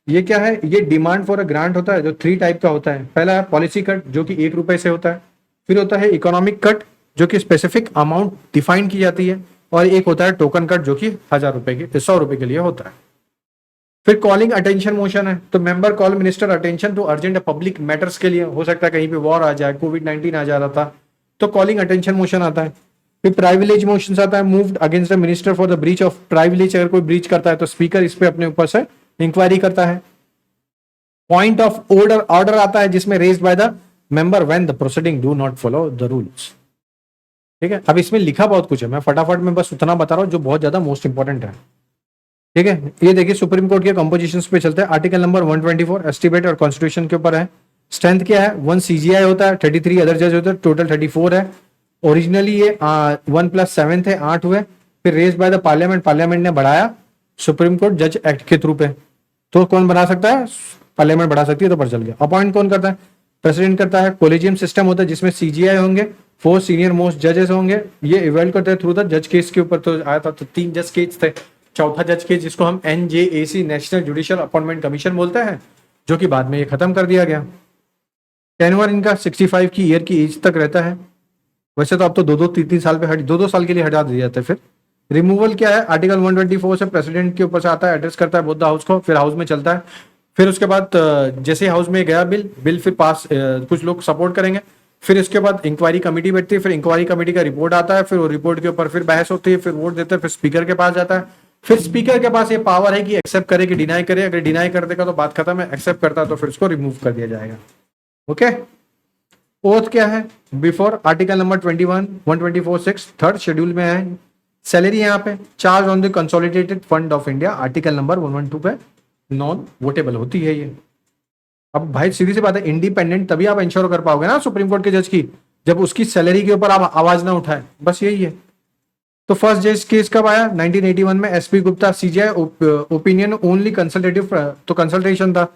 [SPEAKER 1] ये क्या है, ये डिमांड फॉर अ ग्रांट होता है, जो 3 टाइप का होता है। पहला है पॉलिसी कट, जो कि 1 रुपए से होता है। फिर होता है इकोनॉमिक कट, जो कि स्पेसिफिक अमाउंट डिफाइन की जाती है। और एक होता है टोकन कट, जो कि 1000 रुपए के 100 रुपए के लिए होता है। फिर कॉलिंग अटेंशन मोशन है, तो member call minister attention to urgent public matters के लिए, हो सकता है कहीं पे वॉर आ जाए, कोविड-19 आ जा रहा था, तो कॉलिंग अटेंशन मोशन आता है। फिर प्राइविलेज मोशन आता है, moved against the minister for the breach of privilege, अगर कोई ब्रीच करता है तो स्पीकर इस पे अपने ऊपर से इंक्वायरी करता है। पॉइंट ऑफ ऑर्डर आता है, जिसमें raised by the member when the proceeding do not follow the rules. ठीक है। अब इसमें लिखा बहुत कुछ है, मैं फटाफट में बस उतना बता रहा हूं जो बहुत ज्यादा मोस्ट इंपॉर्टेंट है। ठीक है। ये देखिए सुप्रीम कोर्ट के कंपोजिशंस पे चलते हैं। आर्टिकल नंबर 124 एस्टिमेट और कॉन्स्टिट्यूशन के ऊपर है। स्ट्रेंथ क्या है, 1 CGI होता है, 33 अदर जज होते हैं, टोटल 34 है। ओरिजिनली ये 1+7 थे, 8 हुए। फिर raise by the parliament, parliament ने बढ़ाया सुप्रीम कोर्ट जज एक्ट के थ्रू पे, तो कौन बना सकता है, पार्लियामेंट बढ़ा सकती है, तो पर चल गया। अपॉइंट कौन करता है, प्रेसिडेंट करता है। कोलेजियम सिस्टम होता है, जिसमें CGI होंगे, 4 सीनियर मोस्ट जजेस होंगे, ये इवेल्ट करते हैं थ्रू द जज केस के ऊपर, तो आया था, तो 3 जज केस थे। चौथा जज केस जिसको हम NJAC national judicial appointment commission बोलते हैं, जो कि बाद में ये खत्म कर दिया गया। टेन्योर इनका 65 की ईयर की एज तक रहता है। वैसे तो अब तो 2-2, 3-3 साल पे 2-2 साल के लिए हटा दिया जाता है। फिर रिमूवल क्या है, आर्टिकल 124 से प्रेसिडेंट के ऊपर से आता है, एड्रेस करता है बोथ द हाउस को, फिर हाउस में चलता है। फिर उसके बाद जैसे हाउस में गया बिल फिर पास, कुछ लोग सपोर्ट करेंगे, फिर इसके बाद इंक्वायरी कमेटी बैठती है, फिर इंक्वायरी कमेटी का रिपोर्ट आता है, फिर वो रिपोर्ट के ऊपर फिर बहस होती है, फिर वोट देते हैं, फिर स्पीकर के पास जाता है। फिर स्पीकर के पास ये पावर है कि एक्सेप्ट करे कि डिनाई करे, अगर डिनाई कर देगा तो बात खत्म है, एक्सेप्ट करता है तो फिर उसको रिमूव कर दिया जाएगा। ओके। ओथ क्या है, before article number 21 124(6) third schedule में है। सैलरी यहाँ पे charge on the consolidated fund of India, article number 112 पे नॉन वोटेबल होती है ये। अब भाई सीधी सी बात है, इंडिपेंडेंट तभी आप इंश्योर कर पाओगे ना सुप्रीम कोर्ट के जज की, जब उसकी सैलरी के ऊपर आप आवाज ना उठाए, बस यही है। तो फर्स्ट जज केस कब आया? 1981 में, SP Gupta, CGI opinion only consultative, तो कंसल्टेशन था।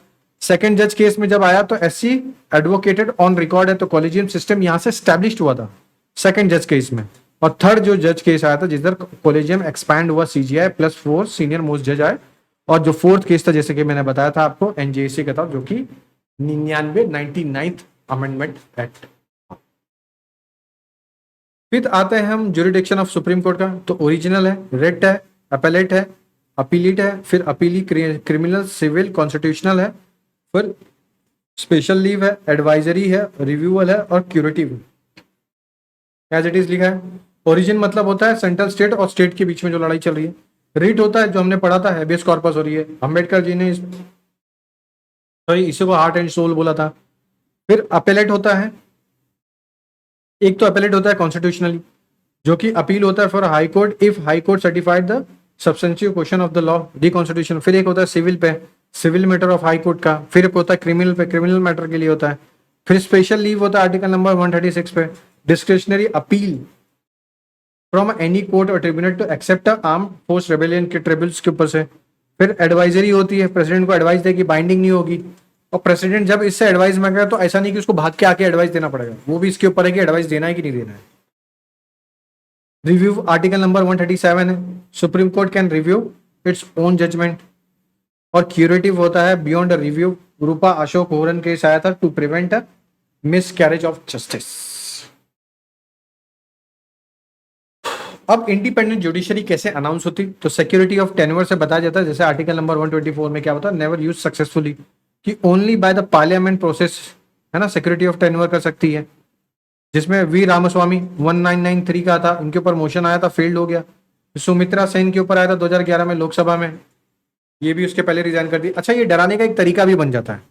[SPEAKER 1] सेकंड जज केस में जब आया तो एससी एडवोकेटेड ऑन रिकॉर्ड है, तो कॉलेजियम सिस्टम यहां से स्टैब्लिश हुआ था सेकंड जज केस में। और थर्ड जो जज केस आया था जिधर कॉलेजियम एक्सपैंड हुआ, सीजीआई प्लस 4 सीनियर मोस्ट जज आए। और जो फोर्थ केस था जैसे कि मैंने बताया था आपको, एनजेसी का था, जो कि 99 अमेंडमेंट एक्ट। फिर आते हैं हम जुरिडिक्शन ऑफ सुप्रीम कोर्ट का। तो ओरिजिनल है, रेट है, अपेलेट है, अपीलीट है, फिर अपीली, क्रिमिनल, सिविल, कॉन्स्टिट्यूशनल है, फिर स्पेशल लीव है, एडवाइजरी है, रिव्यूअल है और क्यूरेटिव। एज इट इज लिखा है। ओरिजिन मतलब होता है सेंट्रल स्टेट और स्टेट के बीच में जो लड़ाई चल रही है। रिट होता है जो हमने पढ़ा था, हैबियस कॉर्पस हो रही है, अंबेडकर जी ने सॉरी इसी को हार्ट एंड सोल बोला था। फिर अपेलेट होता है, एक तो अपेलेट होता है कॉन्स्टिट्यूशनली, जो कि अपील होता है for high court if high court certified the substantial question of the law the constitution. फिर एक होता है सिविल पे, civil matter of high court का। फिर एक होता है क्रिमिनल पे, क्रिमिनल मैटर के लिए होता है। फिर स्पेशल लीव होता है आर्टिकल नंबर 136 पे, discretionary appeal from any court और tribunal to except arm force rebellion के ट्रिब्यूनल्स के ऊपर से। फिर एडवाइजरी होती है, प्रेसिडेंट को एडवाइस देगी, बाइंडिंग नहीं होगी। और प्रेसिडेंट जब इससे एडवाइस मांगेगा तो ऐसा नहीं कि उसको भाग के आके एडवाइस देना पड़ेगा, वो भी इसके ऊपर है कि एडवाइस देना है कि नहीं देना है। रिव्यू आर्टिकल नंबर 137 है, supreme court can review its own judgment. और क्यूरेटिव होता है बियॉन्ड रिव्यू, रूपा अशोक होरन के सहायता to prevent miscarriage of justice. अब इंडिपेंडेंट जुडिशरी कैसे अनाउंस होती? तो सिक्योरिटी ऑफ टेन्योर से बताया जाता है, जैसे आर्टिकल नंबर 124 में क्या होता है, नेवर यूज सक्सेसफुली, कि only by the parliament process है ना सिक्योरिटी ऑफ टेन्योर कर सकती है। जिसमें वी रामास्वामी 1993 का था, उनके ऊपर मोशन आया था, फेल्ड हो गया। सुमित्रा सेन के ऊपर आया था 2011 में लोकसभा में, ये भी उसके पहले रिजाइन कर दी। अच्छा, ये डराने का एक तरीका भी बन जाता है।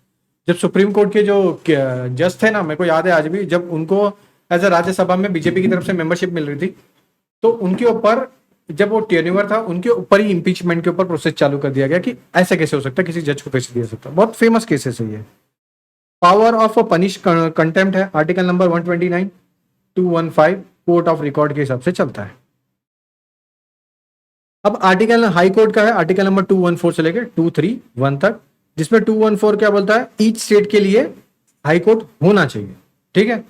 [SPEAKER 1] जब सुप्रीम कोर्ट के जो जज थे ना, मेरे को याद है आज भी, जब उनको एज अ राज्यसभा में बीजेपी की तरफ से मेंबरशिप मिल रही थी, तो उनके ऊपर जब वो टेन्योर था उनके ऊपर ही इंपीचमेंट के ऊपर प्रोसेस चालू कर दिया गया कि ऐसे कैसे हो सकता है, किसी जज को कैसे दिया सकता है। बहुत फेमस केसेस है ये। पावर ऑफ पनिश कंटेम्प्ट है, article number 129 215 court of record के हिसाब से चलता है। अब आर्टिकल हाई कोर्ट का है, आर्टिकल नंबर 214 से लेकर 231 तक, जिसमें 214 क्या बोलता है, ईच स्टेट के लिए हाई कोर्ट होना चाहिए। ठीक है।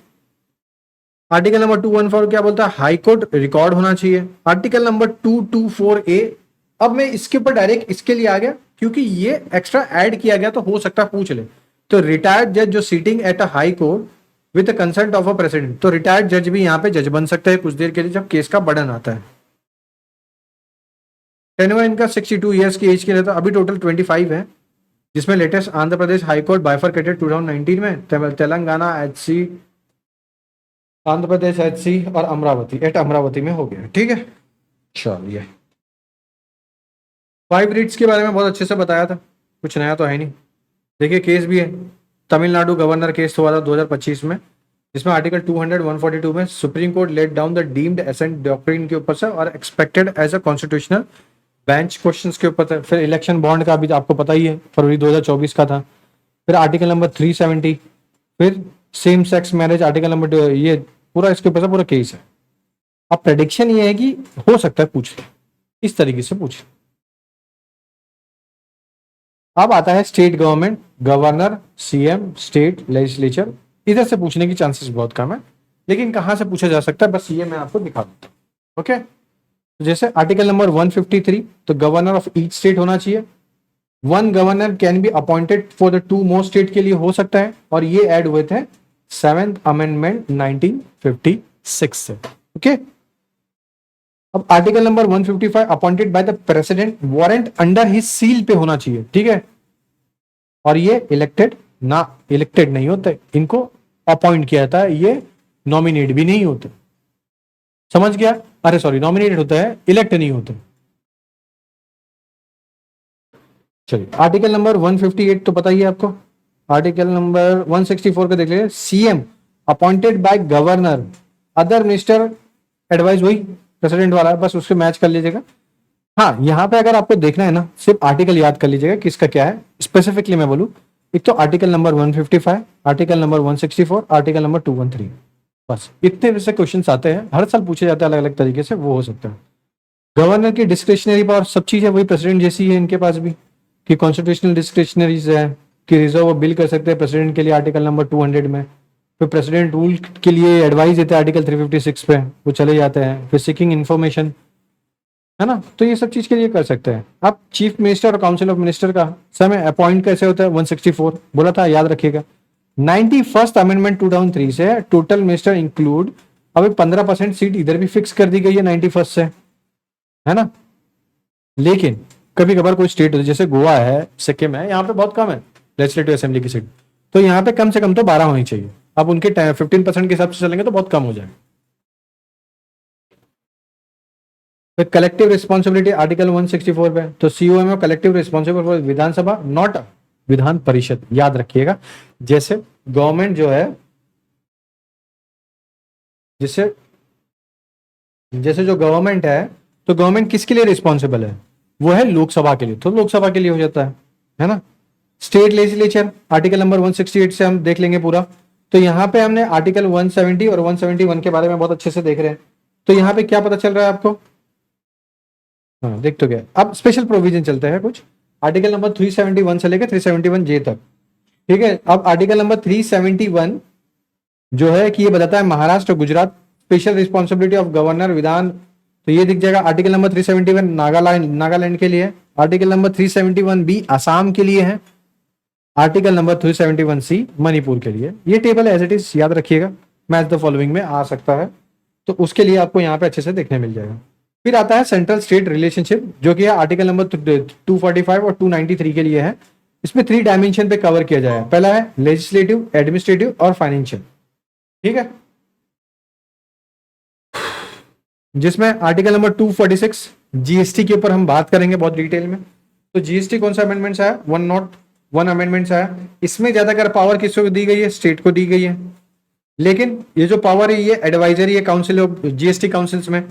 [SPEAKER 1] आर्टिकल नंबर 214 क्या बोलता है, हाई कोर्ट रिकॉर्ड होना चाहिए। आर्टिकल नंबर 224A, अब मैं इसके ऊपर डायरेक्ट इसके लिए आ गया क्योंकि ये एक्स्ट्रा ऐड किया गया, तो हो सकता है पूछ ले। तो रिटायर्ड जज जो sitting at a high court with consult of a president, तो रिटायर्ड जज भी यहाँ पे जज बन सकते हैं कुछ देर के लिए जब केस का बर्डन आता है। टेन्योर इनका 62 ईयर्स की एज के लिए था, अभी टोटल 25 है, जिसमें latest Andhra Pradesh high court bifurcated 2019 में, तेलंगाना एचसी, आंध्र प्रदेश एचसी और अमरावती एट अमरावती में हो गया। ठीक है, चलिए 5 रिट्स के बारे में बहुत अच्छे से बताया था, कुछ नया तो है नहीं। देखिए केस भी है, तमिलनाडु गवर्नर केस हुआ था 2025 में, जिसमें आर्टिकल 200 142 में supreme court let down the deemed assent doctrine के ऊपर से और expected as a constitutional bench questions के ऊपर था। फिर इलेक्शन बॉन्ड का भी आपको पता ही है, फरवरी 2024 का था। फिर आर्टिकल नंबर 370, फिर same sex marriage article number, ये पूरा इसके ऊपर से पूरा केस है। अब प्रेडिक्शन ये है कि हो सकता है पूछ इस तरीके से पूछ। अब आता है state government, governor, CM, state legislature, इधर से पूछने की चांसेस बहुत कम है, लेकिन कहां से पूछा जा सकता है बस ये मैं आपको दिखा देता हूं। ओके, तो जैसे आर्टिकल नंबर 153, तो गवर्नर ऑफ ईच स्टेट होना चाहिए। One governor can be appointed for the 2 most state के लिए हो सकता है, और ये ऐड हुए थे 7th अमेंडमेंट 1956 से। ओके, अब article number 155, appointed by the president, warrant under he seal पे होना चाहिए। ठीक है, और ये इलेक्टेड नहीं होते, इनको अपॉइंट किया जाता है, ये नॉमिनेट भी नहीं होते। समझ गया? अरे सॉरी, नॉमिनेटेड होता है, इलेक्ट नहीं होते। चलिए आर्टिकल नंबर 158 तो पता ही है आपको। आर्टिकल नंबर 164 का देख लीजिए, CM appointed by governor, other minister advice, वही प्रेसिडेंट वाला, बस उससे मैच कर लीजिएगा। हाँ, यहाँ पे अगर आपको देखना है ना, सिर्फ आर्टिकल याद कर लीजिएगा किसका क्या है, स्पेसिफिकली मैं बोलूं, एक तो article number 155, article number 164, article number 213, बस इतने से क्वेश्चन आते हैं, हर साल पूछे जाते हैं अलग अलग तरीके से, वो हो सकता है। गवर्नर की डिस्क्रिशनरी पावर सब चीज है वही प्रेसिडेंट जैसी है इनके पास भी, कि कॉन्स्टिट्यूशनल डिस्क्रिशनरीज है, कि रिजर्व बिल कर सकते हैं प्रेसिडेंट के लिए आर्टिकल नंबर 200 में, फिर प्रेसिडेंट रूल के लिए एडवाइस देते हैं आर्टिकल 356 पे, वो चले जाते हैं, फिर सीकिंग इन्फॉर्मेशन, है ना, तो ये सब चीज के लिए कर सकते हैं। अब चीफ मिनिस्टर और काउंसिल ऑफ मिनिस्टर का समय अपॉइंट कैसे होता है, 164 बोला था, याद रखिएगा। 91st अमेंडमेंट 2003 से टोटल मिनिस्टर इंक्लूड, अभी 15% सीट इधर भी फिक्स कर दी गई है 91st से, है ना। लेकिन कभी कभार कोई स्टेट जैसे गोवा है, सिक्किम है, यहाँ पे बहुत कम है लेजिस्लेटिव असेंबली की सीट, तो यहाँ पे कम से कम तो 12 होनी चाहिए। अब उनके 15% के हिसाब से चलेंगे तो बहुत कम हो जाएगा। फिर कलेक्टिव रिस्पॉन्सिबिलिटी आर्टिकल 164 पे, तो सीओएम है collective responsible for Vidhan Sabha, not Vidhan Parishad, याद रखिएगा। जैसे गवर्नमेंट जो है, जैसे जैसे जो गवर्नमेंट है, तो गवर्नमेंट किसके लिए रिस्पॉन्सिबल है, वो है लोकसभा के लिए, तो लोकसभा के लिए हो जाता है ना। स्टेट लेजिस्लेचर आर्टिकल नंबर 168 से हम देख लेंगे पूरा, तो यहाँ पे हमने आर्टिकल 170 और 171 के बारे में बहुत अच्छे से देख रहे हैं, तो यहाँ पे क्या पता चल रहा है आपको, हाँ देख तो गया। अब स्पेशल प्रोविजन चलते हैं कुछ, आर्टिकल नंबर 371 से लेकर 371 तक, ठीक है। अब आर्टिकल नंबर 371 जो है कि ये बताता है Maharashtra Gujarat special responsibility of governor विधान, तो ये दिख जाएगा। आर्टिकल नंबर 371 नागालैंड के लिए, आर्टिकल नंबर 371 बी आसाम के लिए है, आर्टिकल नंबर 371 सी मणिपुर के लिए। ये टेबल एज इट इज याद रखिएगा, मैच द फॉलोइंग में आ सकता है, तो उसके लिए आपको यहाँ पे अच्छे से देखने मिल जाएगा। फिर आता है सेंट्रल स्टेट रिलेशनशिप, जो कि है आर्टिकल नंबर 245 और 293 के लिए है। इसमें 3 डायमेंशन पे कवर किया जाएगा। पहला है लेजिस्लेटिव, एडमिनिस्ट्रेटिव और फाइनेंशियल, ठीक है। जिसमें आर्टिकल नंबर 246 जीएसटी के ऊपर हम बात करेंगे बहुत डिटेल में। तो जीएसटी कौन सा अमेंडमेंट्स आया, 101 अमेंडमेंट्स आया। इसमें ज्यादातर पावर किसको दी गई है, स्टेट को दी गई है, लेकिन ये जो पावर है ये एडवाइजरी है काउंसिल ऑफ जीएसटी काउंसिल्स में,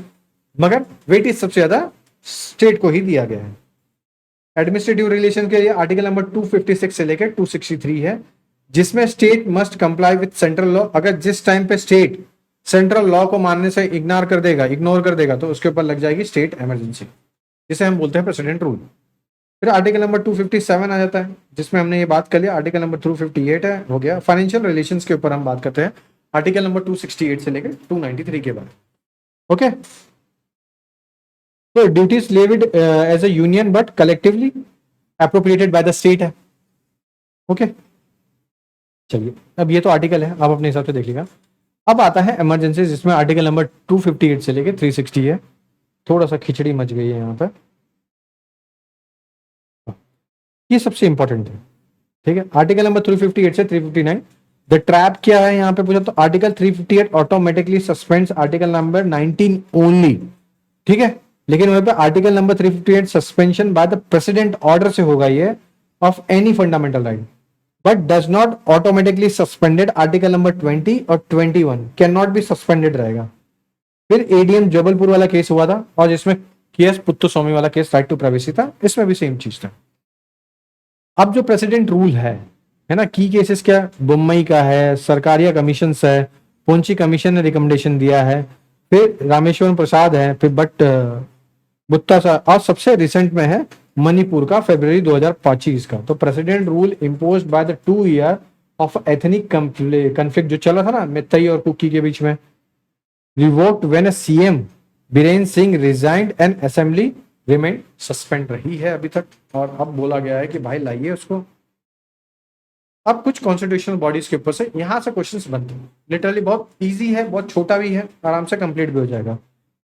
[SPEAKER 1] मगर वेटेज सबसे ज्यादा स्टेट को ही दिया गया है। एडमिनिस्ट्रेटिव रिलेशन के लिए आर्टिकल नंबर 256 से लेकर 263 है, जिसमें state must comply with central law. अगर जिस टाइम पे स्टेट सेंट्रल लॉ को मानने से इग्नोर कर देगा तो उसके ऊपर लग जाएगी स्टेट इमरजेंसी, जिसे हम बोलते हैं प्रेसिडेंट रूल। फिर आर्टिकल नंबर 257 आ जाता है, जिसमें हमने ये बात कर लिया। आर्टिकल नंबर 258 है, हो गया। फाइनेंशियल रिलेशंस के ऊपर हम बात करते हैं, आर्टिकल नंबर 268 से लेकर 293 के बाद, ओके। तो duties levied as a union but collectively appropriated by the state है, ओके। चलिए, अब ये तो आर्टिकल है, आप अपने हिसाब से देख लीजिएगा। अब आता है इमरजेंसी, जिसमें आर्टिकल नंबर 258 से लेकर 360 है। थोड़ा सा खिचड़ी मच गई है यहाँ पर, ये सबसे इंपॉर्टेंट है, ठीक है। आर्टिकल नंबर 358 से 359। द ट्रैप क्या है यहाँ पे पूछा, तो article 358 automatically suspends article number 19 only, ठीक है। लेकिन वहां पे article number 358 suspension by the president order से होगा ये, of any fundamental right, but does not automatically suspended. Article number 20 और 21 कैन नॉट बी सस्पेंडेड रहेगा। फिर एडीएम जबलपुर वाला केस हुआ था, और जिसमें केएस पुत्तस्वामी वाला केस राइट टू प्राइवेसी था, इसमें भी सेम चीज था। अब जो प्रेसिडेंट रूल है ना, की केसेस क्या, बुम्बई का है, सरकारिया कमीशन है, पुंची कमीशन ने रिकमेंडेशन दिया है, फिर रामेश्वरम प्रसाद है, फिर बट बुत्ता सा, और सबसे रिसेंट में है मणिपुर का फरवरी 2025 का। तो president rule imposed by the 2 year of ethnic conflict जो चला था ना मेत्तई और कुकी के बीच में, revoked when CM Biren Singh resigned and assembly remain suspend रही है अभी तक, और अब बोला गया है कि भाई लाइए उसको। अब कुछ कॉन्स्टिट्यूशनल बॉडीज के ऊपर से यहां से क्वेश्चंस बनते हैं, लिटरली बहुत इजी है, बहुत छोटा भी है, आराम से कंप्लीट भी हो जाएगा।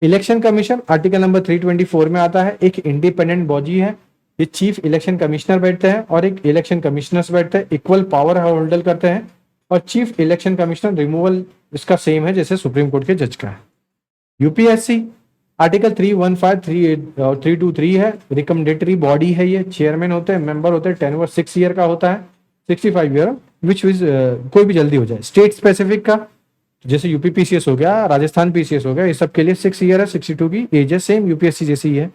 [SPEAKER 1] इलेक्शन कमीशन आर्टिकल नंबर 324 में आता है, एक इंडिपेंडेंट बॉडी है, ये चीफ इलेक्शन कमिश्नर बैठते हैं और एक इलेक्शन कमिश्नर्स बैठते हैं, इक्वल पावर होल्डर करते हैं, और चीफ इलेक्शन कमिश्नर रिमूवल इसका सेम है जैसे सुप्रीम कोर्ट के जज का है। यूपीएससी आर्टिकल 315 और 323 है, रिकमेंडेटरी बॉडी है, ये चेयरमैन होते हैं, मेंबर होते हैं, टेन्योर 6 ईयर का होता है, 65 ईयर, विच कोई भी जल्दी हो जाए। स्टेट स्पेसिफिक का जैसे यूपी पीसीएस हो गया, राजस्थान पीसीएस हो गया, ये सब के लिए 6 ईयर है, 62 की एज है, सेम यूपीएससी जैसी है।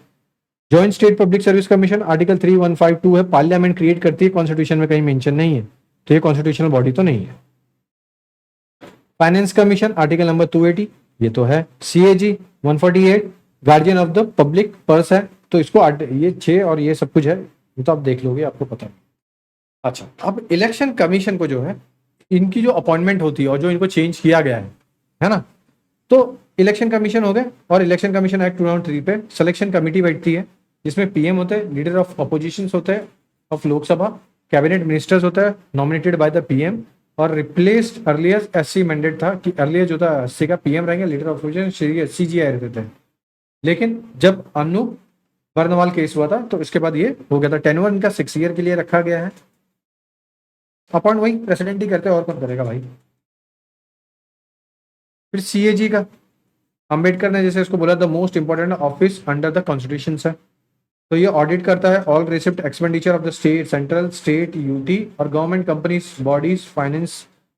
[SPEAKER 1] Joint state public service commission article 3152 है, पार्लियामेंट क्रिएट करती है, कॉन्स्टिट्यूशन में कहीं मेंशन नहीं है, तो ये कॉन्स्टिट्यूशनल बॉडी तो नहीं है। फाइनेंस कमीशन आर्टिकल नंबर 280, ये तो है। CAG 148 guardian of the public purse है, तो इसको ये 6 और ये सब कुछ है, ये तो आप देख लोगे, आपको पता है। अच्छा, अब इलेक्शन कमीशन को जो है, इनकी जो अपॉइंटमेंट होती है और जो इनको चेंज किया गया है ना, तो इलेक्शन कमीशन हो गए, और इलेक्शन कमीशन एक्ट 2003 पे सिलेक्शन कमेटी बैठती है, जिसमें पीएम होते हैं, लीडर ऑफ अपोजिशन होते हैं ऑफ लोकसभा, कैबिनेट मिनिस्टर्स होता है नॉमिनेटेड बाय द पीएम, और रिप्लेस्ड अर्लियर एससी मैंडेट था कि अर्लियर जो था एससी का पीएम रहेंगे, लीडर ऑफ अपोजिशन सीजीआई रहते थे। लेकिन जब अनु बर्नवाल केस हुआ था तो इसके बाद ये हो गया था, टेन्योर इनका 6 ईयर के लिए रखा गया है। अपॉइंट वही प्रेसिडेंट ही करते हैं, और कौन करेगा भाई। फिर सीएजी का, अंबेडकर ने जैसे इसको बोला the most important office under the constitution है, तो ये ऑडिट करता है all receipt expenditure of the state, central, state, UT और गवर्नमेंट कंपनीज, बॉडीज, फाइनेंस,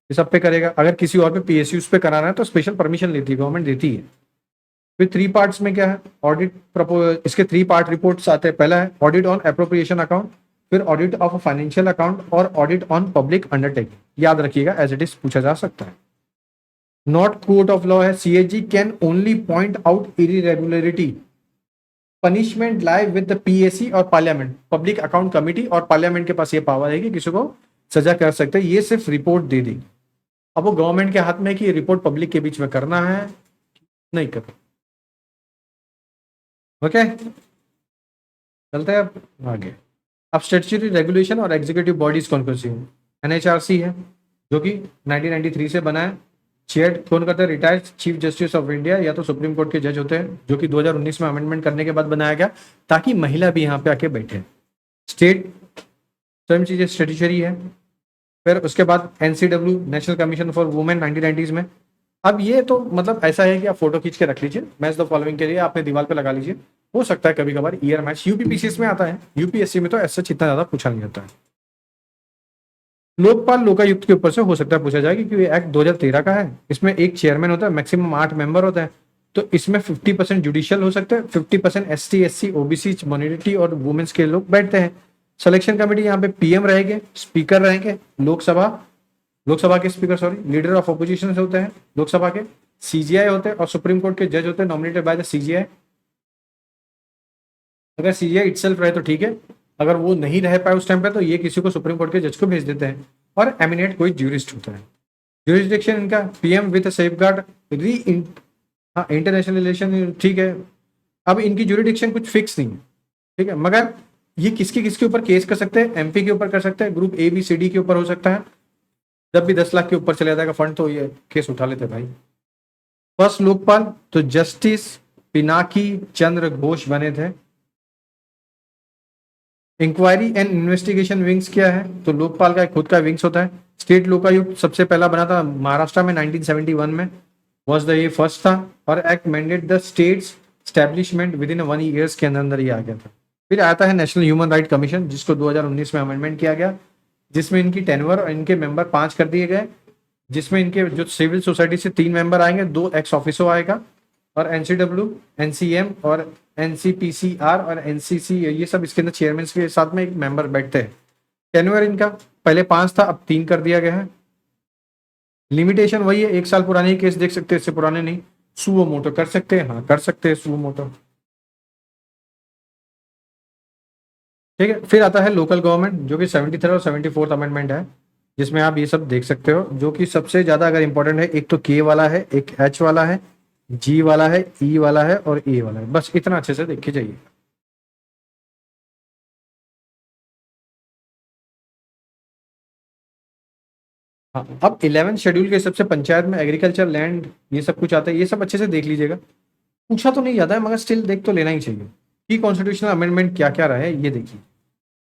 [SPEAKER 1] ये सब पे करेगा। अगर किसी और पे पीएसयूज पे कराना है तो स्पेशल परमिशन लेती है गवर्नमेंट, देती है। फिर 3 पार्ट्स में क्या है ऑडिट, इसके 3 पार्ट रिपोर्ट्स आते हैं। पहला है ऑडिट ऑन एप्रोप्रिएशन अकाउंट, फिर ऑडिट ऑफ फाइनेंशियल अकाउंट और ऑडिट ऑन पब्लिक अंडरटेकिंग। याद रखिएगा, एज इट इज पूछा जा सकता है। नॉट कोर्ट ऑफ लॉ है। CAG can only point out irregularity, punishment lie with the PAC और पार्लियामेंट, पब्लिक अकाउंट कमेटी और पार्लियामेंट के पास ये पावर है कि किसी को सजा कर सकते हैं, ये सिर्फ रिपोर्ट दे दी। अब वो गवर्नमेंट के हाथ में है कि ये रिपोर्ट पब्लिक के बीच में करना है नहीं करना। ओके, चलते हैं अब आगे। अब स्टैट्यूटरी रेगुलेशन और एग्जीक्यूटिव बॉडीज कौन कौन सी हैं। एनएचआरसी है जो कि 1993 से बना है। चेयर कौन करता है, retired chief justice of India या तो सुप्रीम कोर्ट के जज होते हैं, जो कि 2019 में अमेंडमेंट करने के बाद बनाया गया ताकि महिला भी यहाँ पे आके बैठे। स्टेट सेम चीजें स्टैट्यूटरी है। फिर उसके बाद NCW, national commission for women 1990s में। अब ये तो मतलब ऐसा है कि आप फोटो खींच के रख लीजिए, मैच द फॉलोइंग के लिए आपने दीवार पे लगा लीजिए, हो सकता है कभी कभार ईयर मैच यूपीपीसीएस में आता है, यूपीएससी में तो ऐसा इतना ज्यादा पूछा नहीं जाता है। लोकपाल लोकायुक्त के ऊपर से हो सकता है पूछा जाए, क्योंकि एक्ट 2013 का है, इसमें एक चेयरमैन होता है, मैक्सिमम 8 मेंबर होता है, तो इसमें 50% जुडिशियल हो सकता है, 50% एसटी, एससी, ओबीसी, माइनॉरिटी और वुमेन्स के लोग बैठते हैं। सिलेक्शन कमेटी यहाँ पे पीएम रहेंगे, स्पीकर रहेंगे, लोकसभा के speaker sorry, leader of opposition होते हैं लोकसभा के, सीजीआई होते हैं और सुप्रीम कोर्ट के जज होते हैं नॉमिनेटेड बाय द सीजीआई। अगर सीजीआई इटसेल्फ रहे तो ठीक है, अगर वो नहीं रह पाए उस टाइम पे तो ये किसी को सुप्रीम कोर्ट के जज को भेज देते हैं, और एमिनेट कोई ज्यूरिस्ट होता है। ज्यूरिसडिक्शन इनका पीएम विद सेफगार्ड री इंटरनेशनल रिलेशन, ठीक है। अब इनकी ज्यूरिडिक्शन कुछ फिक्स नहीं है, ठीक है, मगर ये किसके ऊपर केस कर सकते हैं, एमपी के ऊपर कर सकते हैं, ग्रुप ABCD के ऊपर हो सकता है। जब भी 10 लाख के ऊपर चले जाएगा फंड तो ये केस उठा लेते भाई। फर्स्ट लोकपाल तो जस्टिस पिनाकी चंद्र घोष बने थे। इंक्वायरी एंड इन्वेस्टिगेशन विंग्स क्या है, तो लोकपाल का खुद का विंग्स होता है। स्टेट लोकायुक्त सबसे पहला बना था महाराष्ट्र में 1971 में, वॉज द ये फर्स्ट था, और act mandate the states establishment with in 1 years के अंदर ये आ गया था। फिर आता है नेशनल ह्यूमन राइट कमीशन, जिसको 2019 में अमेंडमेंट किया गया, जिसमें इनकी टेन्योर और इनके मेंबर 5 कर दिए गए, जिसमें इनके जो सिविल सोसाइटी से 3 मेंबर आएंगे, 2 एक्स ऑफिसो आएगा, और एनसीडब्ल्यू, एनसीएम और एनसीपीसीआर और एनसीसी, ये सब इसके अंदर चेयरमैन के साथ में एक मेंबर बैठते हैं। टेन्योर इनका पहले 5 था, अब 3 कर दिया गया है। लिमिटेशन वही है, 1 साल पुराने ही केस देख सकते हैं, इससे पुराने नहीं। सुओ मोटो कर सकते हैं, हाँ कर सकते हैं सुओ मोटो, ठीक है। फिर आता है लोकल गवर्नमेंट, जो कि 73rd और 74th अमेंडमेंट है, जिसमें आप ये सब देख सकते हो, जो कि सबसे ज्यादा अगर इंपॉर्टेंट है, एक तो के वाला है, एक एच वाला है, जी वाला है, ई वाला है और ए वाला है, बस इतना अच्छे से देख के जाइए। हाँ, अब 11 शेड्यूल के हिसाब से पंचायत में एग्रीकल्चर लैंड ये सब कुछ आता है, ये सब अच्छे से देख लीजिएगा। पूछा तो नहीं जाता है मगर स्टिल देख तो लेना ही चाहिए कि कॉन्स्टिट्यूशनल अमेंडमेंट क्या क्या रहा है, ये देखिए।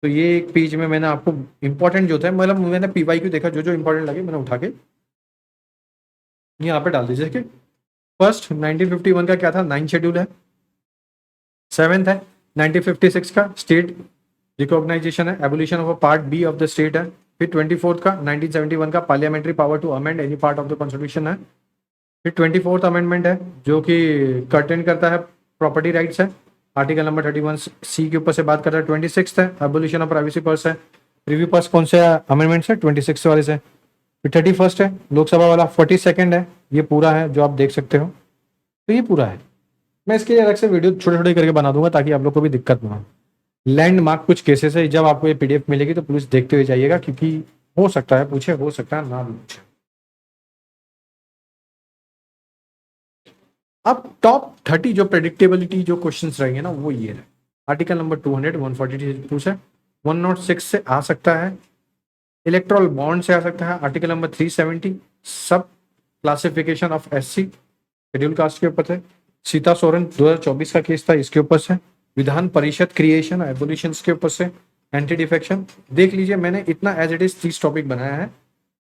[SPEAKER 1] तो ये एक पेज में मैंने आपको इंपॉर्टेंट जो था, मतलब मैंने PYQ देखा, जो जो इंपॉर्टेंट लगे मैंने उठा के यहाँ पे डाल दीजिए कि फर्स्ट 1951 का क्या था, 9 शेड्यूल है। 7th है 1956 का स्टेट रिकॉग्नाइजेशन है, abolition of a part B of the state है। फिर 24th का 1971 का parliamentary power to amend any part of the constitution है। फिर 24th अमेंडमेंट है, जो कि कर्टेन करता है प्रॉपर्टी राइट्स है। आर्टिकल नंबर 31 सी के ऊपर से बात कर रहा है। 26 है एबोलिशन ऑफ प्राइवेसी पर्स है। प्रीव्यू पर्स कौन से अमेंडमेंट्स है? 26 वाले से। फिर 31 है लोकसभा वाला। 42 है, ये पूरा है जो आप देख सकते हो, तो ये पूरा है। मैं इसके लिए अलग से वीडियो छोटे छोटे करके बना दूंगा ताकि आप लोग को भी दिक्कत ना हो। लैंडमार्क कुछ केसेस है, जब आपको ये पीडीएफ मिलेगी तो प्लीज देखते हुए जाइएगा, क्योंकि हो सकता है पूछे, हो सकता है ना भी पूछे। अब टॉप 30 जो प्रेडिक्टेबिलिटी जो क्वेश्चंस रहेंगे ना, वो ये है। आर्टिकल नंबर 200 142 से 106 से आ सकता है। इलेक्ट्रल बॉन्ड से आ सकता है। आर्टिकल नंबर 370 सब classification of SC schedule caste के ऊपर से। सीता सोरेन 2024 का केस था, इसके ऊपर से। विधान परिषद क्रिएशन एबोलिशन के ऊपर से। एंटी डिफेक्शन देख लीजिए, मैंने इतना एज इट इज 30 टॉपिक बनाया है,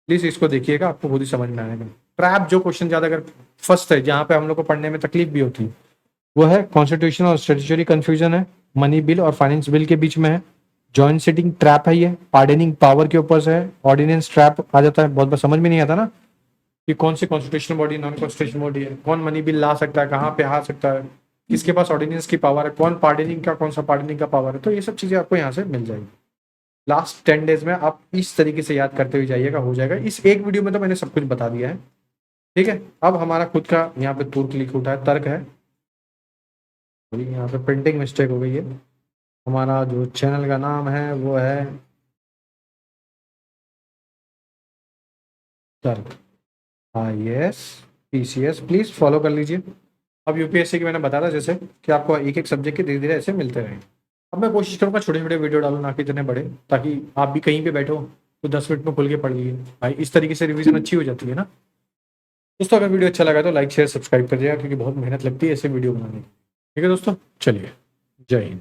[SPEAKER 1] प्लीज इसको देखिएगा, आपको खुद ही समझ में आएगा। ट्रैप जो क्वेश्चन ज्यादा अगर फर्स्ट है, जहां पे हम लोग को पढ़ने में तकलीफ भी होती है, वो है कॉन्स्टिट्यूशनल और स्टेट्यूटरी कंफ्यूजन है, मनी बिल और फाइनेंस बिल के बीच में है। जॉइंट सिटिंग ट्रैप है, ये पार्डनिंग पावर के ऊपर से है। ऑर्डिनेंस ट्रैप आ जाता है, बहुत बार समझ में नहीं आता ना कि कौन सी constitutional body non constitutional body है, कौन मनी बिल ला सकता है, कहाँ पे आ सकता है, किसके पास ऑर्डिनेंस की पावर है, कौन पार्डनिंग का कौन सा पार्डनिंग का पावर है। तो ये सब चीजें आपको यहाँ से मिल जाएगी। लास्ट 10 डेज में आप इस तरीके से याद करते हुए जाइएगा, हो जाएगा। इस एक वीडियो में तो मैंने सब कुछ बता दिया है, ठीक है। अब हमारा खुद का यहाँ पे तुर्क लिख उठा है, तर्क है, यहाँ पे प्रिंटिंग मिस्टेक हो गई है। हमारा जो चैनल का नाम है वो है तर्क IAS PCS, प्लीज फॉलो कर लीजिए। अब यूपीएससी की मैंने बताया जैसे कि आपको एक एक सब्जेक्ट के धीरे धीरे ऐसे मिलते रहेंगे। अब मैं कोशिश करूंगा छोटे छोटे वीडियो डालूं, ना कि इतने बड़े, ताकि आप भी कहीं पे बैठो तो 10 मिनट में खुल के पढ़ लीजिए भाई। इस तरीके से रिवीजन अच्छी हो जाती है ना दोस्तों। अगर वीडियो अच्छा लगा तो लाइक शेयर सब्सक्राइब कर दिएगा, क्योंकि बहुत मेहनत लगती है ऐसे वीडियो बनाने की। ठीक है दोस्तों, चलिए, जय हिंद।